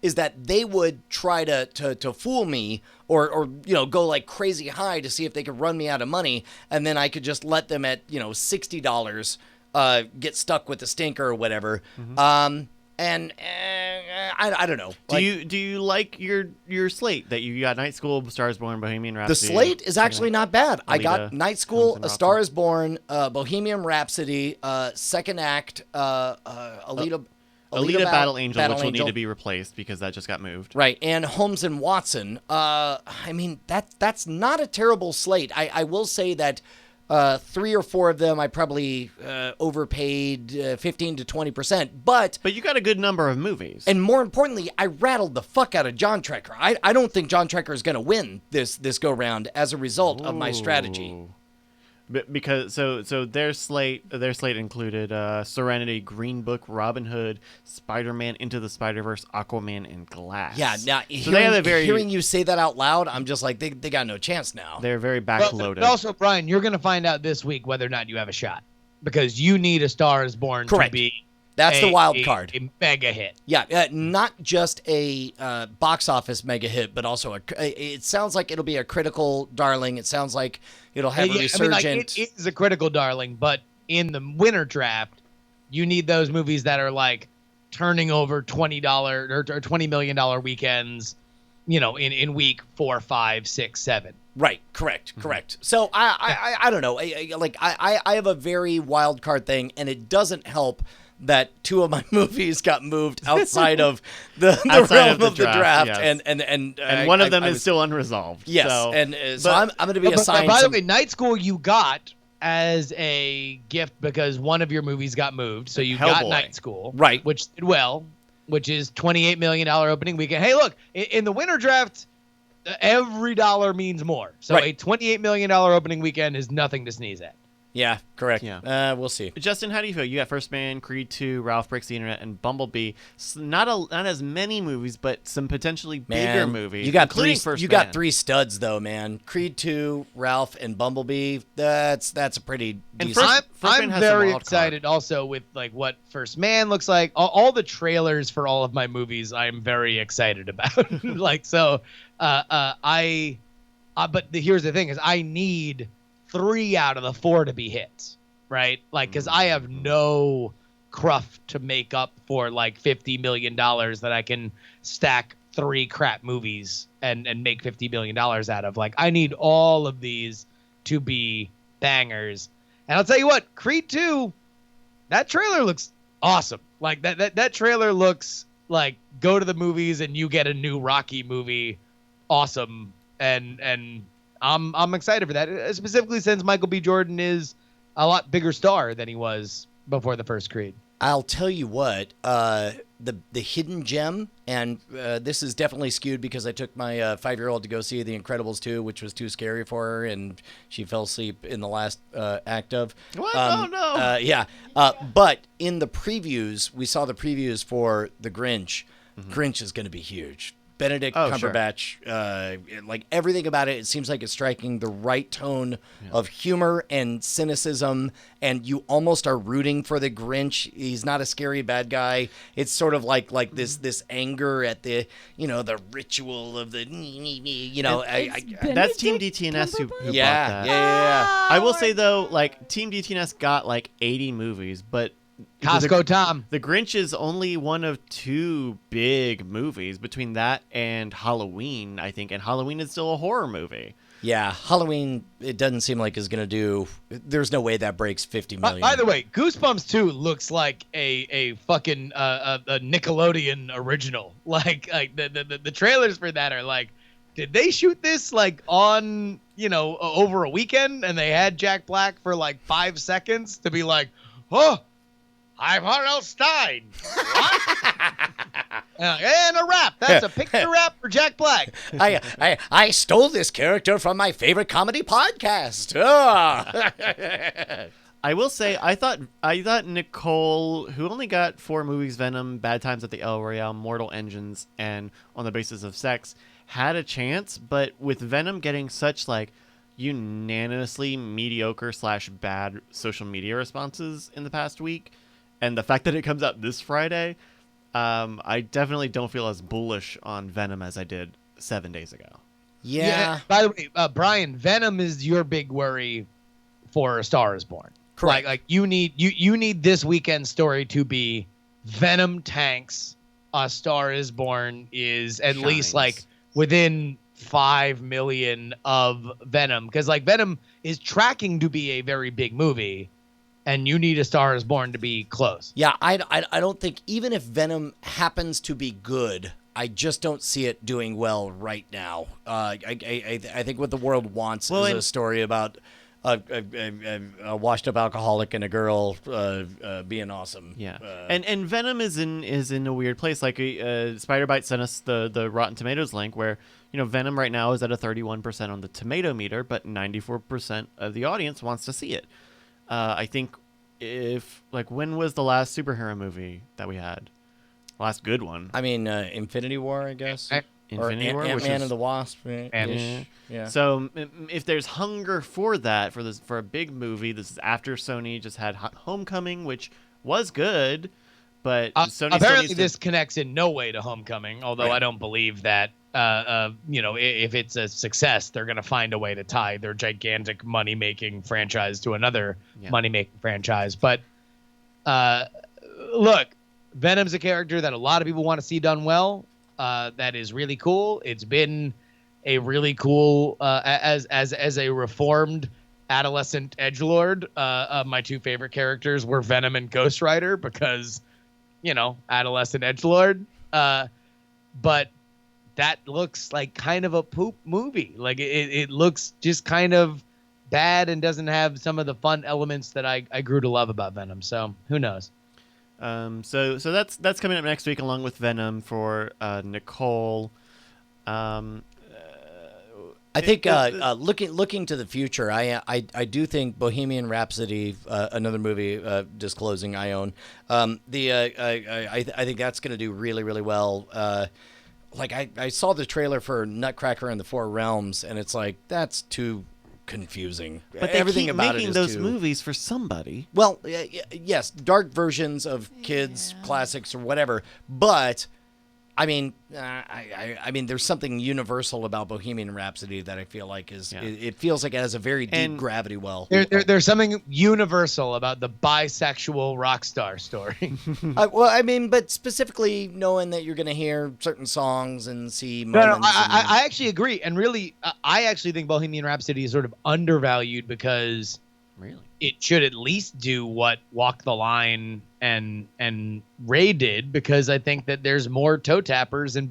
is that they would try to fool me or go crazy high to see if they could run me out of money, and then I could just let them at $60 get stuck with the stinker or whatever. Mm-hmm. I don't know. Do you like your slate that you got? Night School, Star is Born, Bohemian Rhapsody. The slate is actually not bad. I got Night School, A Star is Born, Bohemian Rhapsody, Second Act, Alita Battle Angel, which will need to be replaced because that just got moved. Right, and Holmes and Watson. That's not a terrible slate. I will say that 3 or 4 of them I probably overpaid 15 to 20%, but you got a good number of movies. And more importantly, I rattled the fuck out of John Trekker. I don't think John Trekker is going to win this go round as a result of my strategy. Because so their slate included Serenity, Green Book, Robin Hood, Spider-Man Into the Spider-Verse, Aquaman, and Glass. Yeah, now hearing you say that out loud, I'm just they got no chance now. They're very backloaded. But also, Brian, you're going to find out this week whether or not you have a shot, because you need A Star is Born Correct. To be That's the wild card. A mega hit. Yeah, not just a box office mega hit, but also it sounds like it'll be a critical darling. It sounds like it'll have a resurgent. It is a critical darling, but in the winter draft, you need those movies that are turning over $20 or $20 million weekends, in week 4, 5, 6, 7. Right. Correct. So I don't know. I have a very wild card thing, and it doesn't help that 2 of my movies got moved outside of the realm of the draft, yes. and one of them is still unresolved. Yes, so, so I'm going to be assigned. By the way, Night School you got as a gift because one of your movies got moved. So you Hellboy. got Night School. Right. Which did well, which is $28 million opening weekend. Hey, look, in the winter draft, every dollar means more. So Right. a $28 million opening weekend is nothing to sneeze at. Yeah, correct. Yeah. We'll see. Justin, how do you feel? You got First Man, Creed 2, Ralph Breaks the Internet, and Bumblebee. Not as many movies, but some potentially bigger movies. You got including three. First You Man. got three studs though, man. Creed 2, Ralph, and Bumblebee. That's a pretty And decent. First I'm Man has some very wild excited also with like what First Man looks like. All the trailers for all of my movies, I'm very excited about. Like so, but here's the thing: is I need 3 out of the 4 to be hits, right? Like because I have no cruft to make up for like $50 million that I can stack 3 crap movies and make $50 million out of. Like I need all of these to be bangers. And I'll tell you what, Creed 2, that trailer looks awesome. Like that trailer looks like go to the movies and you get a new Rocky movie. Awesome. And I'm excited for that, specifically since Michael B. Jordan is a lot bigger star than he was before the first Creed. I'll tell you what, the hidden gem, and this is definitely skewed because I took my 5-year-old to go see The Incredibles 2, which was too scary for her, and she fell asleep in the last act of. What? Oh, no. Yeah. But in the previews, we saw the previews for The Grinch. Grinch is going to be huge. Benedict Cumberbatch, like everything about it seems like it's striking the right tone of humor and cynicism, and you almost are rooting for the Grinch. He's not a scary bad guy. It's sort of like this anger at the the ritual of the That's Team DTNS who bought that. Yeah. I will say though, like Team DTNS got like 80 movies, but Costco Tom. The Grinch is only one of 2 big movies between that and Halloween, I think, and Halloween is still a horror movie. Yeah, Halloween, it doesn't seem like is going to do. There's no way that breaks 50 million. By the way, Goosebumps 2 looks like a fucking a Nickelodeon original. Like the trailers for that are like, did they shoot this like on over a weekend and they had Jack Black for like 5 seconds to be like, oh, I'm R.L. Stein. What? And a rap. That's a picture rap for Jack Black. I stole this character from my favorite comedy podcast. Oh. I will say, I thought Nicole, who only got 4 movies, Venom, Bad Times at the El Royale, Mortal Engines, and On the Basis of Sex, had a chance, but with Venom getting such like unanimously mediocre / bad social media responses in the past week, and the fact that it comes out this Friday, I definitely don't feel as bullish on Venom as I did 7 days ago. Yeah. By the way, Brian, Venom is your big worry for A Star Is Born. Correct. Like you need this weekend story to be Venom tanks. A Star Is Born is at least like within 5 million of Venom, because like Venom is tracking to be a very big movie. And you need A Star Is Born to be close. Yeah, I don't think, even if Venom happens to be good, I just don't see it doing well right now. I think what the world wants is a story about a washed-up alcoholic and a girl being awesome. Yeah, and Venom is in a weird place. Like Spider-Bite sent us the Rotten Tomatoes link where Venom right now is at a 31% on the tomato meter, but 94% of the audience wants to see it. I think when was the last superhero movie that we had? Last good one. I mean, Infinity War, I guess. Infinity War, Ant-Man and the Wasp. Yeah. So if there's hunger for that, for a big movie, this is after Sony just had Homecoming, which was good, but Sony apparently this connects in no way to Homecoming. Although Right. I don't believe that. If it's a success, they're going to find a way to tie their gigantic money-making franchise to another money-making franchise. But look, Venom's a character that a lot of people want to see done well. That is really cool. It's been a really cool as a reformed adolescent edgelord. My 2 favorite characters were Venom and Ghost Rider because, adolescent edgelord. But that looks like kind of a poop movie. Like it looks just kind of bad and doesn't have some of the fun elements that I grew to love about Venom. So who knows? So that's coming up next week along with Venom for Nicole. I think looking to the future, I do think Bohemian Rhapsody, another movie disclosing I own, I think that's going to do really, really well. Like I saw the trailer for Nutcracker and the Four Realms, and it's like that's too confusing. But they everything keep about making it is those too... movies for somebody. Well, yes, dark versions of kids classics or whatever, but. I mean, I mean, there's something universal about Bohemian Rhapsody that I feel like is it feels like it has a very deep gravity well. There's something universal about the bisexual rock star story. Well, I mean, but specifically knowing that you're going to hear certain songs and see No, moments. I actually agree, and really, I actually think Bohemian Rhapsody is sort of undervalued because Really? it should at least do what Walk the Line and Ray did, because I think that there's more toe tappers in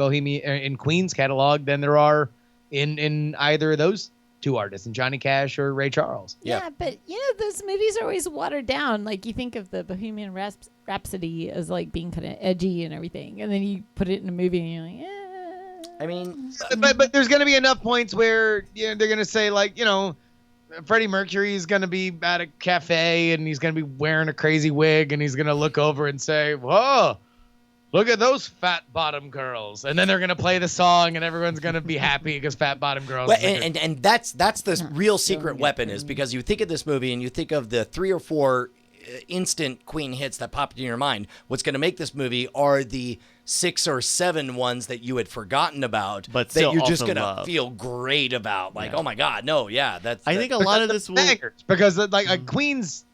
Queen's catalog than there are in either of those two artists, in Johnny Cash or Ray Charles. Yeah, but those movies are always watered down. Like you think of the Bohemian Rhapsody as like being kind of edgy and everything, and then you put it in a movie and you're like, I mean, but there's going to be enough points where they're going to say like, Freddie Mercury is going to be at a cafe and he's going to be wearing a crazy wig and he's going to look over and say, "Whoa, look at those fat bottom girls." And then they're going to play the song and everyone's going to be happy because fat bottom girls. well, and that's the real secret weapon, is because you think of this movie and you think of the 3 or 4 instant Queen hits that popped in your mind. What's going to make this movie are the 6 or 7 ones that you had forgotten about, but that you're just also going to love. feel great about. Like, oh my God, no, yeah, that's. I think a lot of this will. bangers, because like a Queen's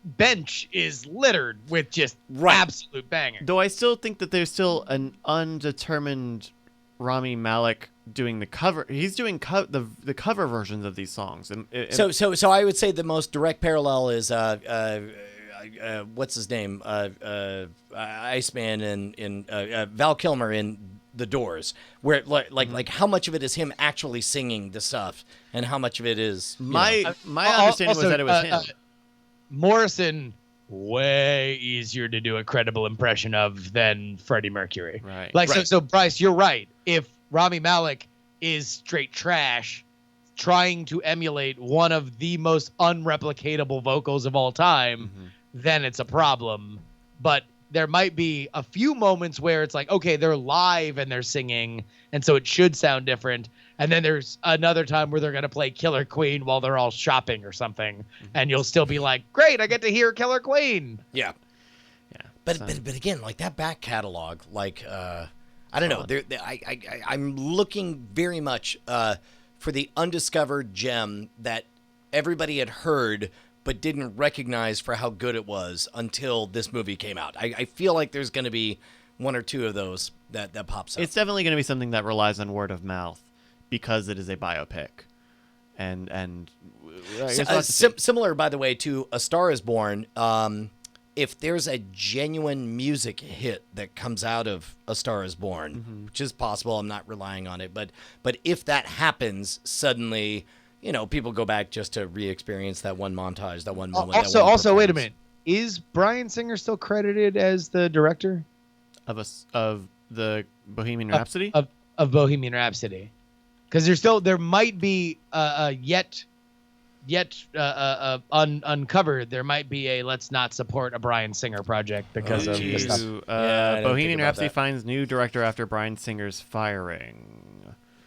bench is littered with just absolute bangers. Though I still think that there's still an undetermined Rami Malek doing the cover. He's doing the cover versions of these songs. And So I would say the most direct parallel is what's his name, Iceman in Val Kilmer in The Doors, where like how much of it is him actually singing the stuff and how much of it is my understanding was that it was him. Morrison, way easier to do a credible impression of than Freddie Mercury. Right. Like so Bryce, you're right. If Rami Malek is straight trash, trying to emulate one of the most unreplicatable vocals of all time, then it's a problem. But there might be a few moments where it's like, okay, they're live and they're singing, and so it should sound different. And then there's another time where they're going to play Killer Queen while they're all shopping or something, and you'll still be like, great, I get to hear Killer Queen. Yeah. But again, like that back catalog, like I don't know, I'm looking very much for the undiscovered gem that everybody had heard but didn't recognize for how good it was until this movie came out. I feel like there's going to be 1 or 2 of those that pops up. It's definitely going to be something that relies on word of mouth because it is a biopic, and similar, by the way, to A Star Is Born. If there's a genuine music hit that comes out of A Star Is Born, which is possible, I'm not relying on it, but if that happens, suddenly, people go back just to re-experience that one montage, that one moment. Also, wait a minute. Is Bryan Singer still credited as the director of the Bohemian Rhapsody? Of Bohemian Rhapsody? Because there might be yet uncovered, there might be a let's not support a Bryan Singer project because of this stuff. Bohemian Rhapsody finds new director after Bryan Singer's firing.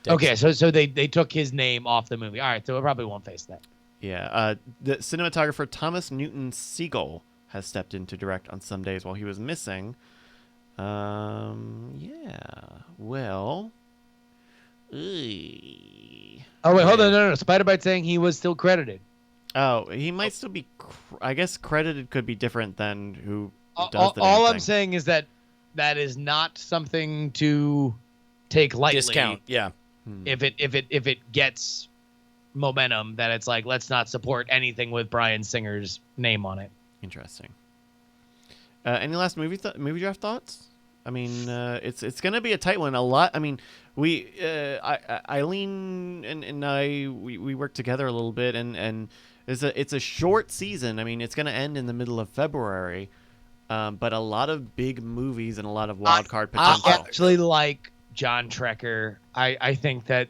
Okay, so they took his name off the movie. All right, so it probably won't face that. Yeah, the cinematographer Thomas Newton Siegel has stepped in to direct on some days while he was missing. Well. Oh wait, hold on, no. Spider-Bite saying he was still credited. Oh, he might still be. I guess credited could be different than who does the all damn I'm thing. saying is that is not something to take lightly. Discount, yeah. If it gets momentum, that it's like let's not support anything with Bryan Singer's name on it. Interesting. Any last movie draft thoughts? I mean, it's going to be a tight one. A lot. I mean, Eileen and I we worked together a little bit, and it's a short season. I mean, it's going to end in the middle of February, but a lot of big movies and a lot of wild card potential. I actually like John Trekker. I think that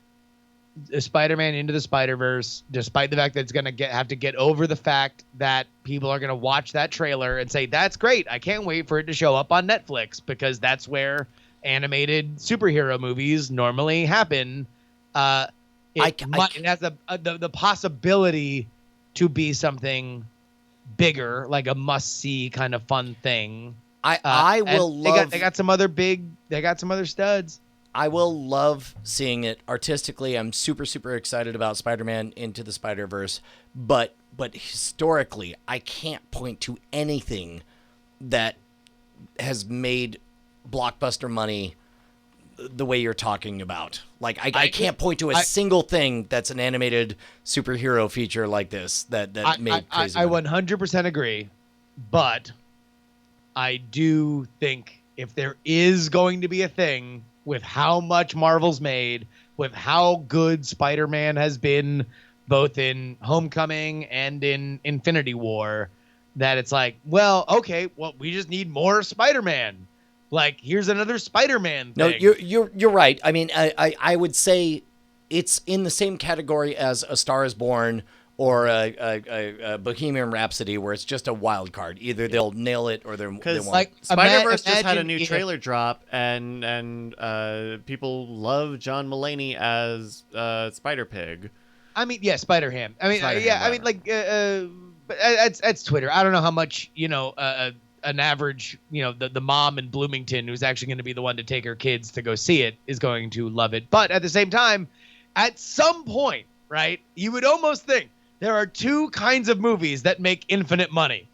Spider-Man Into the Spider-Verse, despite the fact that it's going to have to get over the fact that people are going to watch that trailer and say, that's great, I can't wait for it to show up on Netflix, because that's where animated superhero movies normally happen. It has the possibility to be something bigger, like a must-see kind of fun thing. I will love. They got some other studs. I will love seeing it artistically. I'm super, super excited about Spider-Man Into the Spider-Verse, but historically, I can't point to anything that has made blockbuster money the way you're talking about. Like, I can't point to a single thing that's an animated superhero feature like this that made crazy I money. 100% agree, but I do think if there is going to be a thing with how much Marvel's made, with how good Spider-Man has been both in Homecoming and in Infinity War, that it's like, well, okay, well, we just need more Spider-Man. Like, here's another Spider-Man thing. No, you're right. I mean, I would say it's in the same category as A Star Is Born or a Bohemian Rhapsody, where it's just a wild card. Either they'll nail it or they won't. Like, Spider-Verse just had a imagine new if- trailer drop, and people love John Mulaney as Spider-Pig. I mean, yeah, Spider-Ham. I mean, Spider-Ham, yeah, I mean, like, but that's Twitter. I don't know how much, an average, the mom in Bloomington who's actually going to be the one to take her kids to go see it is going to love it. But at the same time, at some point, right, you would almost think there are two kinds of movies that make infinite money: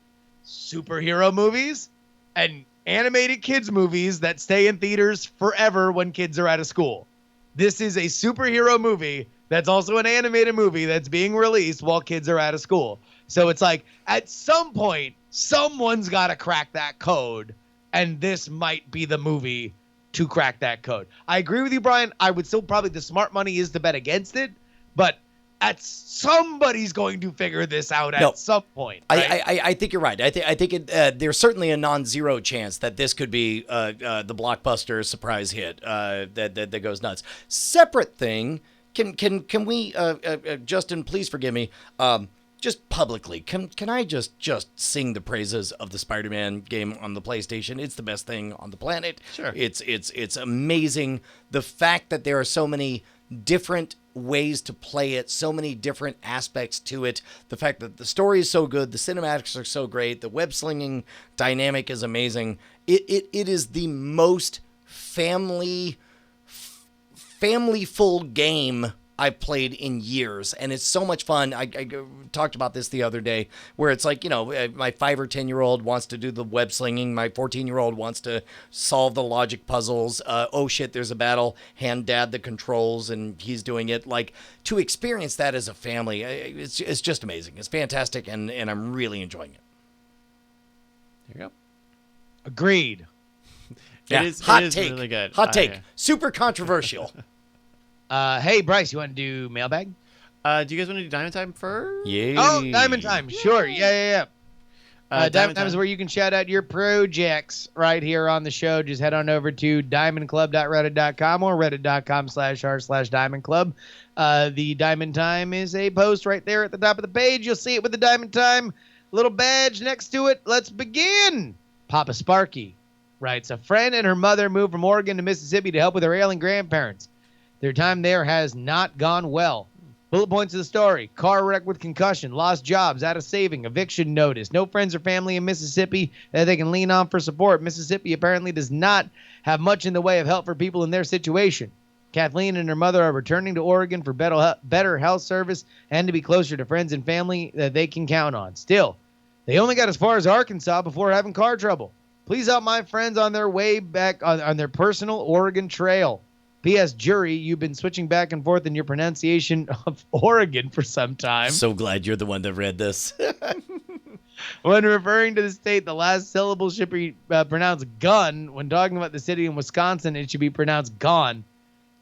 superhero movies and animated kids movies that stay in theaters forever when kids are out of school. This is a superhero movie that's also an animated movie that's being released while kids are out of school. So it's like, at some point, someone's got to crack that code, and this might be the movie to crack that code. I agree with you, Brian. I would still probably, the smart money is to bet against it, but somebody's going to figure this out at some point. Right? I think you're right. I think there's certainly a non-zero chance that this could be the blockbuster surprise hit that goes nuts. Separate thing. Can we, Justin, please forgive me. Just publicly, can I just sing the praises of the Spider-Man game on the PlayStation? It's the best thing on the planet. Sure. It's amazing. The fact that there are so many different ways to play it, so many different aspects to it. The fact that the story is so good, the cinematics are so great, the web slinging dynamic is amazing. It is the most family full game I've played in years, and it's so much fun. I talked about this the other day, where it's like, my 5 or 10-year-old wants to do the web slinging, my 14-year-old wants to solve the logic puzzles. Oh shit, there's a battle. Hand dad the controls, and he's doing it. Like, to experience that as a family, it's just amazing. It's fantastic, and I'm really enjoying it. There you go. Agreed. Yeah, It is take. really good. Hot take. Super controversial. Hey, Bryce, you want to do mailbag? Do you guys want to do Diamond Time first? Yeah. Oh, Diamond Time. Sure. Yeah. Diamond Time is where you can shout out your projects right here on the show. Just head on over to diamondclub.reddit.com or reddit.com/r/Diamond Club. The Diamond Time is a post right there at the top of the page. You'll see it with the Diamond Time little badge next to it. Let's begin. Papa Sparky writes, a friend and her mother moved from Oregon to Mississippi to help with her ailing grandparents. Their time there has not gone well. Bullet points of the story: car wreck with concussion, lost jobs, out of saving, eviction notice, no friends or family in Mississippi that they can lean on for support. Mississippi apparently does not have much in the way of help for people in their situation. Kathleen and her mother are returning to Oregon for better health service and to be closer to friends and family that they can count on. Still, they only got as far as Arkansas before having car trouble. Please help my friends on their way back on their personal Oregon trail. P.S. Jury, you've been switching back and forth in your pronunciation of Oregon for some time. So glad you're the one that read this. When referring to the state, the last syllable should be pronounced gun. When talking about the city in Wisconsin, it should be pronounced gone.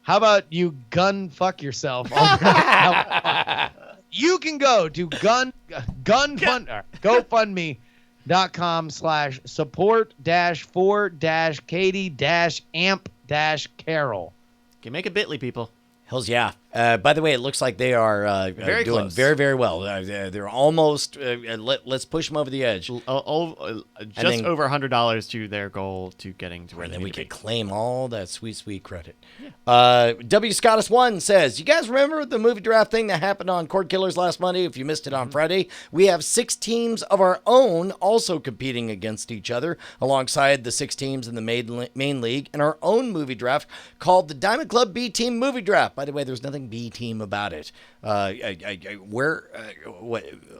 How about you gun fuck yourself? You can go to GoFundMe.com/support-for-Katie-amp-Carol. Can make a bit.ly, people. Hells yeah. By the way, it looks like they are Very doing close. very, very well. They're almost, let's push them over the edge. Just then- over $100 to their goal to getting to where And they then we need to can be. claim all that sweet, sweet credit. W. Scottus1 says, you guys remember the movie draft thing that happened on Cord Killers last Monday? If you missed it on Friday, we have 6 teams of our own also competing against each other alongside the 6 teams in the main league and our own movie draft called the Diamond Club B Team Movie Draft. By the way, there's nothing B Team about it.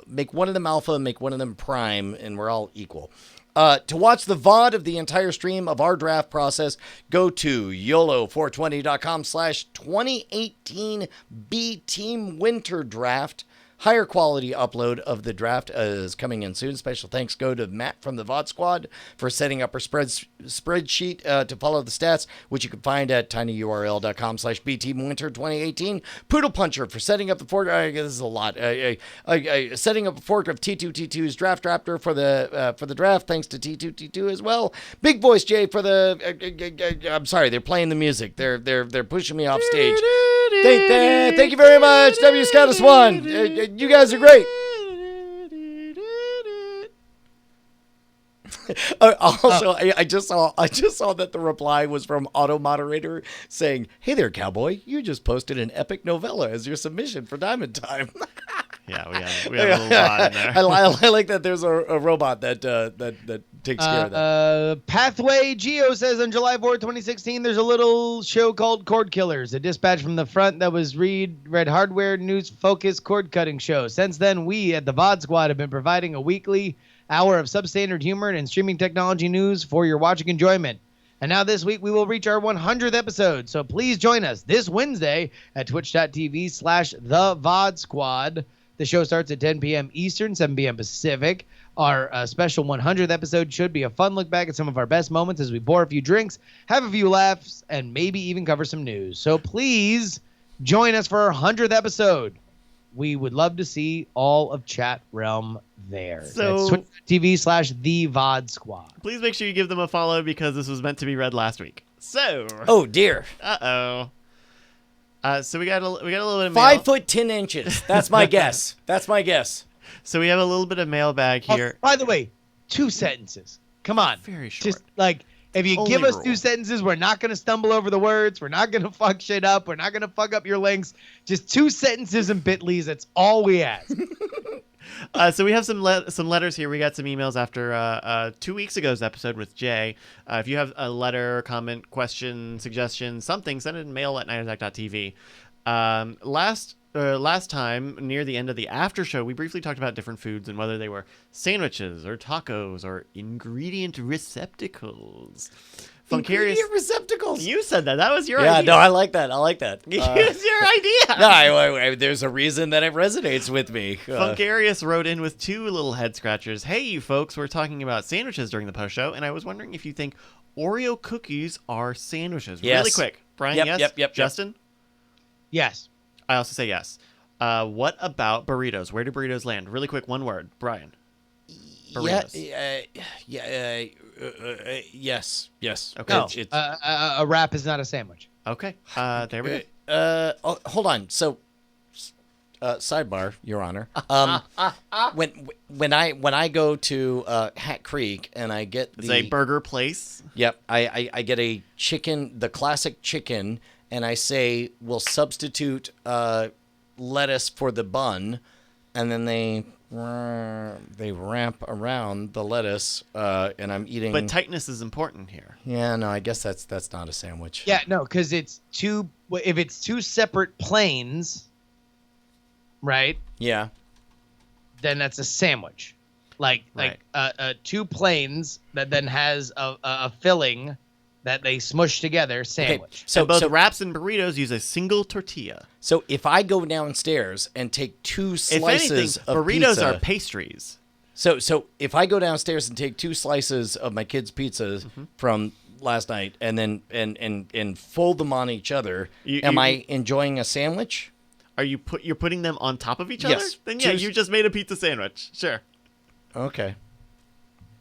Make one of them alpha, make one of them prime, and we're all equal. To watch the VOD of the entire stream of our draft process, go to YOLO420.com/2018 B Team Winter Draft. Higher quality upload of the draft is coming in soon. Special thanks go to Matt from the VOD Squad for setting up our spreadsheet to follow the stats, which you can find at tinyurl.com/bteamwinter2018. Poodle Puncher for setting up the fork. This is a lot. Setting up a fork of T2T2's draft drafter for the draft. Thanks to T2T2 as well. Big Voice Jay for the. I'm sorry, they're playing the music. They're pushing me off stage. Thank you very much, W. Scottus1. You guys are great. Also, I just saw that the reply was from Auto Moderator saying, "Hey there, cowboy! You just posted an epic novella as your submission for Diamond Time." Yeah, we have a little bot in there. I like that. There's a robot that takes care of that. Pathway Geo says on July 4th, 2016, there's a little show called Cord Killers, a dispatch from the front that was Red Hardware News Focus cord cutting show. Since then, we at the VOD Squad have been providing a weekly hour of substandard humor and streaming technology news for your watching enjoyment. And now this week we will reach our 100th episode. So please join us this Wednesday at twitch.tv/the VOD Squad. The show starts at 10 p.m. Eastern, 7 p.m. Pacific. Our special 100th episode should be a fun look back at some of our best moments as we pour a few drinks, have a few laughs, and maybe even cover some news. So please join us for our 100th episode. We would love to see all of Chat Realm there. So- That's twitch.tv/the VOD Squad. Please make sure you give them a follow because this was meant to be read last week. So, Oh dear, so we got a little bit of 5 mail. foot 10 inches. That's my guess. That's my guess. So we have a little bit of mailbag here. By the way, 2 sentences. Come on. Very short. Just like, if you Only give us rule. 2 sentences, we're not going to stumble over the words. We're not going to fuck shit up. We're not going to fuck up your links. Just 2 sentences and bit.lys. That's all we ask. So we have some letters here. We got some emails after 2 weeks ago's episode with Jay. If you have a letter, comment, question, suggestion, something, send it in mail@nightattack.tv. Last time, near the end of the after show, we briefly talked about different foods and whether they were sandwiches or tacos or ingredient receptacles. Ingredient receptacles. You said that. That was your Yeah, idea. no, I like that. I like that. It was your idea. No, there's a reason that it resonates with me. Funkarius wrote in with 2 little head scratchers. Hey, you folks, we're talking about sandwiches during the post show, and I was wondering if you think Oreo cookies are sandwiches. Yes. Really quick. Brian, Yep, yes? yep. Justin? Yes. I also say yes. What about burritos? Where do burritos land? Really quick, one word. Brian. Burritos. Yes. Okay. No. A wrap is not a sandwich. Okay. There we go. Hold on. So, sidebar, Your Honor. When I go to Hat Creek and I get It's a burger place. Yep. I get a chicken, the classic chicken, and I say we'll substitute lettuce for the bun, and then they wrap around the lettuce, and I'm eating. But tightness is important here. Yeah, no, I guess that's not a sandwich. Yeah, no, because it's 2. If it's 2 separate planes, right? Yeah. Then that's a sandwich. Like 2 planes that then has a filling that they smush together. Sandwich. So both wraps and burritos use a single tortilla. So if I go downstairs and take 2 slices If anything, of burritos pizza, are pastries. So if I go downstairs and take 2 slices of my kid's pizzas from last night and then and fold them on each other, am I enjoying a sandwich? You're putting them on top of each Yes. other? Then yeah, you just made a pizza sandwich. Sure. Okay.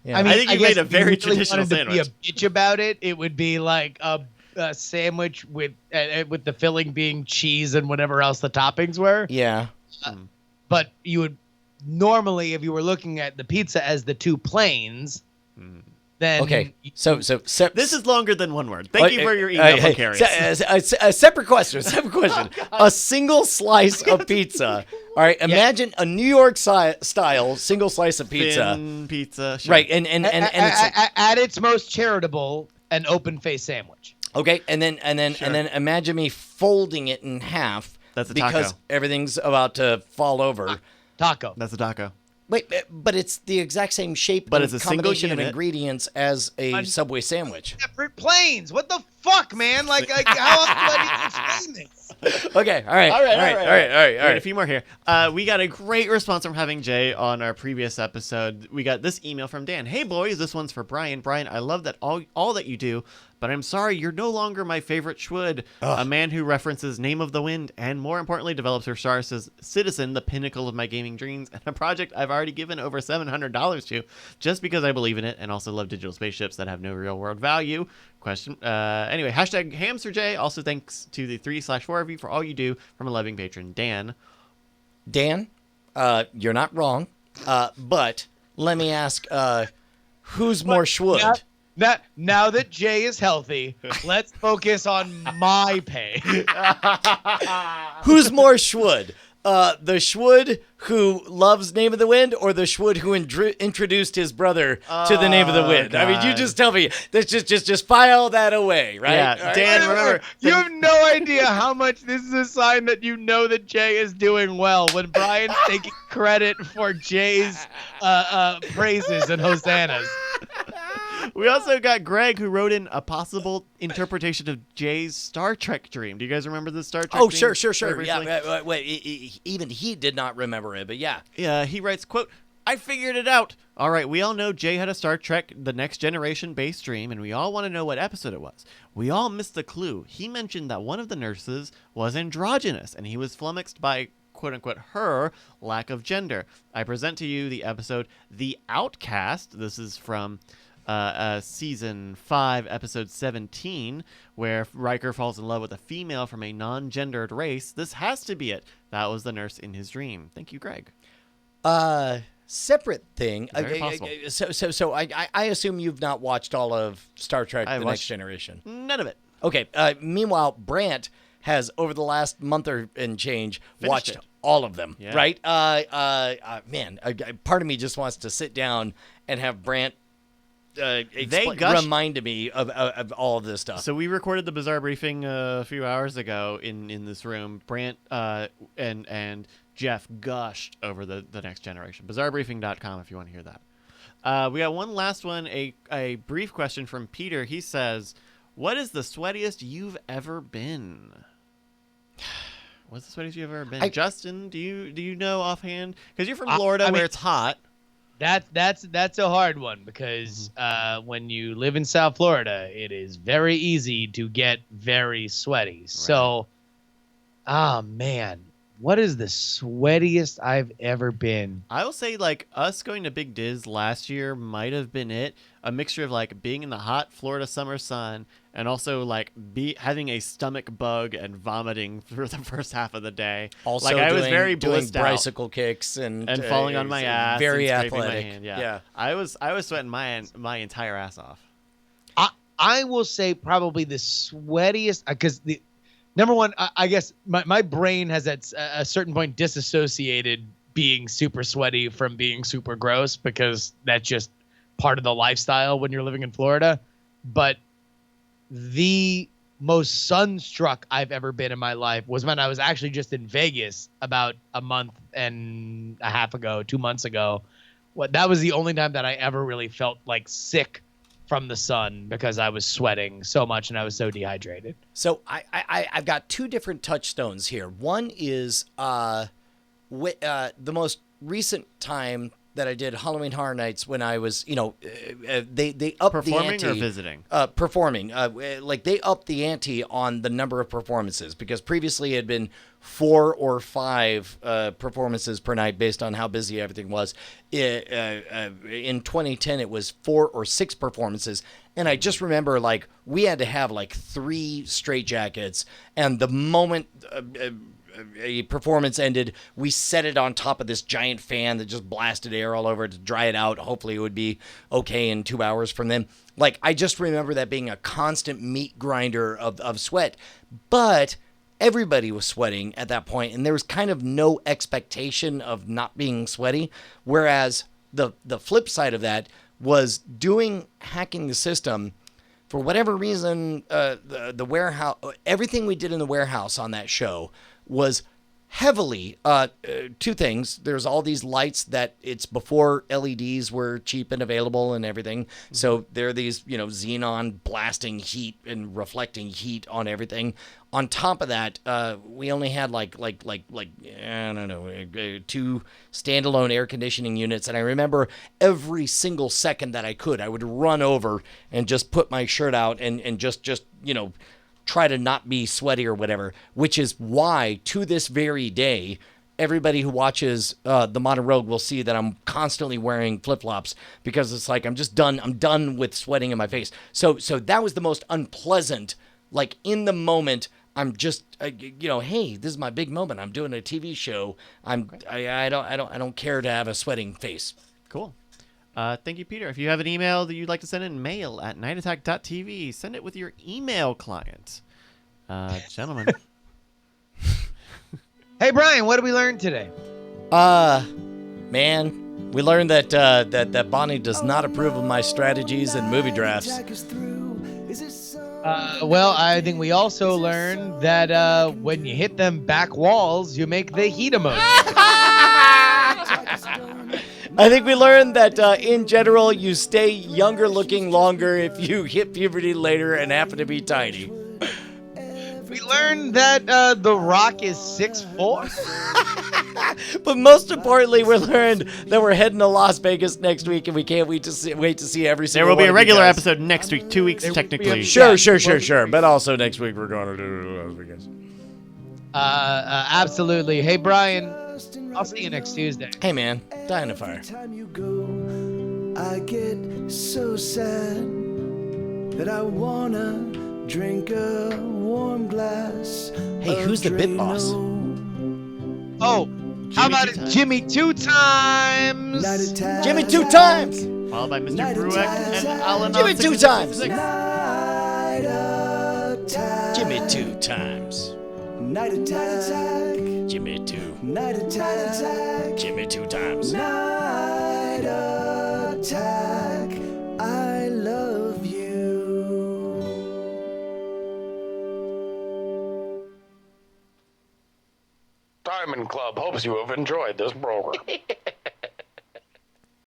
Yeah. I mean, I think you guess made a if very really traditional wanted to sandwich. be a bitch about it, it would be like a sandwich with the filling being cheese and whatever else the toppings were. yeah. But you would normally, if you were looking at the pizza as the two planes, then Okay. So This is longer than one word. Thank you for your email, Vicarious. A separate question. A single slice of pizza. All right. Imagine a New York style single slice of pizza. Thin pizza. Sure. Right. And it's at its most charitable, an open face sandwich. okay. And then imagine me folding it in half. That's a because taco. everything's about to fall over. Taco. That's a taco. Wait, but it's the exact same shape But and it's a single combination of unit. ingredients as a Subway sandwich. Separate planes. What the fuck, man? Like how else do I need to explain this? Okay, all right. All right. All A few more here. We got a great response from having Jay on our previous episode. We got this email from Dan. Hey, boys, this one's for Brian. Brian, I love that all that you do, but I'm sorry you're no longer my favorite schwood. A man who references Name of the Wind and, more importantly, develops her star says Citizen, the pinnacle of my gaming dreams, and a project I've already given over $700 to just because I believe in it and also love digital spaceships that have no real-world value. Anyway, hashtag HamsterJ. Also, thanks to the 3/4 of you for all you do from a loving patron, Dan. Dan, you're not wrong, but let me ask, who's more schwood? Now that Jay is healthy, let's focus on my pay. Who's more schwood? The schwood who loves Name of the Wind, or the schwood who introduced his brother to the Name of the Wind? I mean, you God. just tell me. just file that away, right? Yeah, All right? Dan, remember. You have no idea how much this is a sign that you know that Jay is doing well when Brian's taking credit for Jay's praises and hosannas. We also got Greg, who wrote in a possible interpretation of Jay's Star Trek dream. Do you guys remember the Star Trek Oh, dream? sure. Very briefly? Yeah, wait, even he did not remember it, but yeah. Yeah, he writes, quote, I figured it out. All right, we all know Jay had a Star Trek The Next Generation based dream, and we all want to know what episode it was. We all missed the clue. He mentioned that one of the nurses was androgynous, and he was flummoxed by, quote-unquote, her lack of gender. I present to you the episode The Outcast. This is from season 5, episode 17, where Riker falls in love with a female from a non-gendered race. This has to be it. That was the nurse in his dream. Thank you, Greg. Separate thing. Very possible. So I assume you've not watched all of Star Trek: The Next Generation. None of it. Okay. Meanwhile, Brant has over the last month and change watched it. all of them. Yeah. Right? Man, part of me just wants to sit down and have Brant remind me of all of this stuff. So we recorded the Bizarre Briefing a few hours ago in this room. Brant and Jeff gushed over the Next Generation. BizarreBriefing.com if you want to hear that. We got one last one, a brief question from Peter. He says, what is the sweatiest you've ever been? What's the sweatiest you've ever been? Justin, do you know offhand? Because you're from Florida where it's hot. That's a hard one because when you live in South Florida, it is very easy to get very sweaty. Right. So, man, what is the sweatiest I've ever been? I will say, like, us going to Big Diz last year might have been it. A mixture of, like, being in the hot Florida summer sun and also, like, having a stomach bug and vomiting for the first half of the day. Also, like, I was very doing blissed out. bicycle kicks and falling on my ass. Very and scraping athletic. My hand. Yeah. I was sweating my entire ass off. I will say probably the sweatiest because number one, I guess my brain has at a certain point disassociated being super sweaty from being super gross because that's just part of the lifestyle when you're living in Florida. But the most sunstruck I've ever been in my life was when I was actually just in Vegas about a month and a half ago, 2 months ago. That was the only time that I ever really felt like sick from the sun because I was sweating so much and I was so dehydrated. So I've got two different touchstones here. One is the most recent time that I did Halloween Horror Nights when I was, they upped Performing the ante. or visiting? Performing. Like they upped the ante on the number of performances because previously it had been 4 or 5 performances per night based on how busy everything was. In 2010, it was 4 or 6 performances. And I just remember, like, we had to have, like, 3 straitjackets. And the moment a performance ended, we set it on top of this giant fan that just blasted air all over it to dry it out. Hopefully it would be okay in 2 hours from then. Like, I just remember that being a constant meat grinder of sweat. But everybody was sweating at that point, and there was kind of no expectation of not being sweaty. Whereas the flip side of that was doing hacking the system. For whatever reason, the warehouse, everything we did in the warehouse on that show was heavily 2 things. There's all these lights that it's before LEDs were cheap and available and everything. So there are these, xenon blasting heat and reflecting heat on everything. On top of that, we only had like I don't know, 2 standalone air conditioning units. And I remember every single second that I could, I would run over and just put my shirt out and just try to not be sweaty or whatever, which is why to this very day, everybody who watches The Modern Rogue will see that I'm constantly wearing flip-flops because it's like I'm done with sweating in my face. So that was the most unpleasant, like in the moment, I'm just hey, this is my big moment. I'm doing a TV show. I don't care to have a sweating face. Cool. Thank you, Peter. If you have an email that you'd like to send in, mail at nightattack.tv. Send it with your email client. Gentlemen. Hey, Brian, what did we learn today? Man, we learned that Bonnie does not approve of my strategies and movie drafts. Well, I think we also learned that when you hit them back walls, you make the heat emoji. I think we learned that in general, you stay younger looking longer if you hit puberty later and happen to be tiny. We learned that The Rock is 6'4". But most importantly, we learned that we're heading to Las Vegas next week, and we can't wait to see every single. There will be one a of you regular guys. episode next week, 2 weeks technically. Sure. But also next week we're going to do Las Vegas. Absolutely. Hey, Brian, I'll see you next Tuesday. Hey, man, die in a fire. I get so sad that I wanna drink a warm glass. Hey, who's the bit boss? Oh, how about it, Jimmy 2 times? Jimmy 2 times. Followed by Mr. Brueck and Alan. Jimmy 2 times. Jimmy 2 times. Night attack. Jimmy 2. Night attack. Jimmy 2 times. Night attack. I love you. Diamond Club hopes you have enjoyed this program.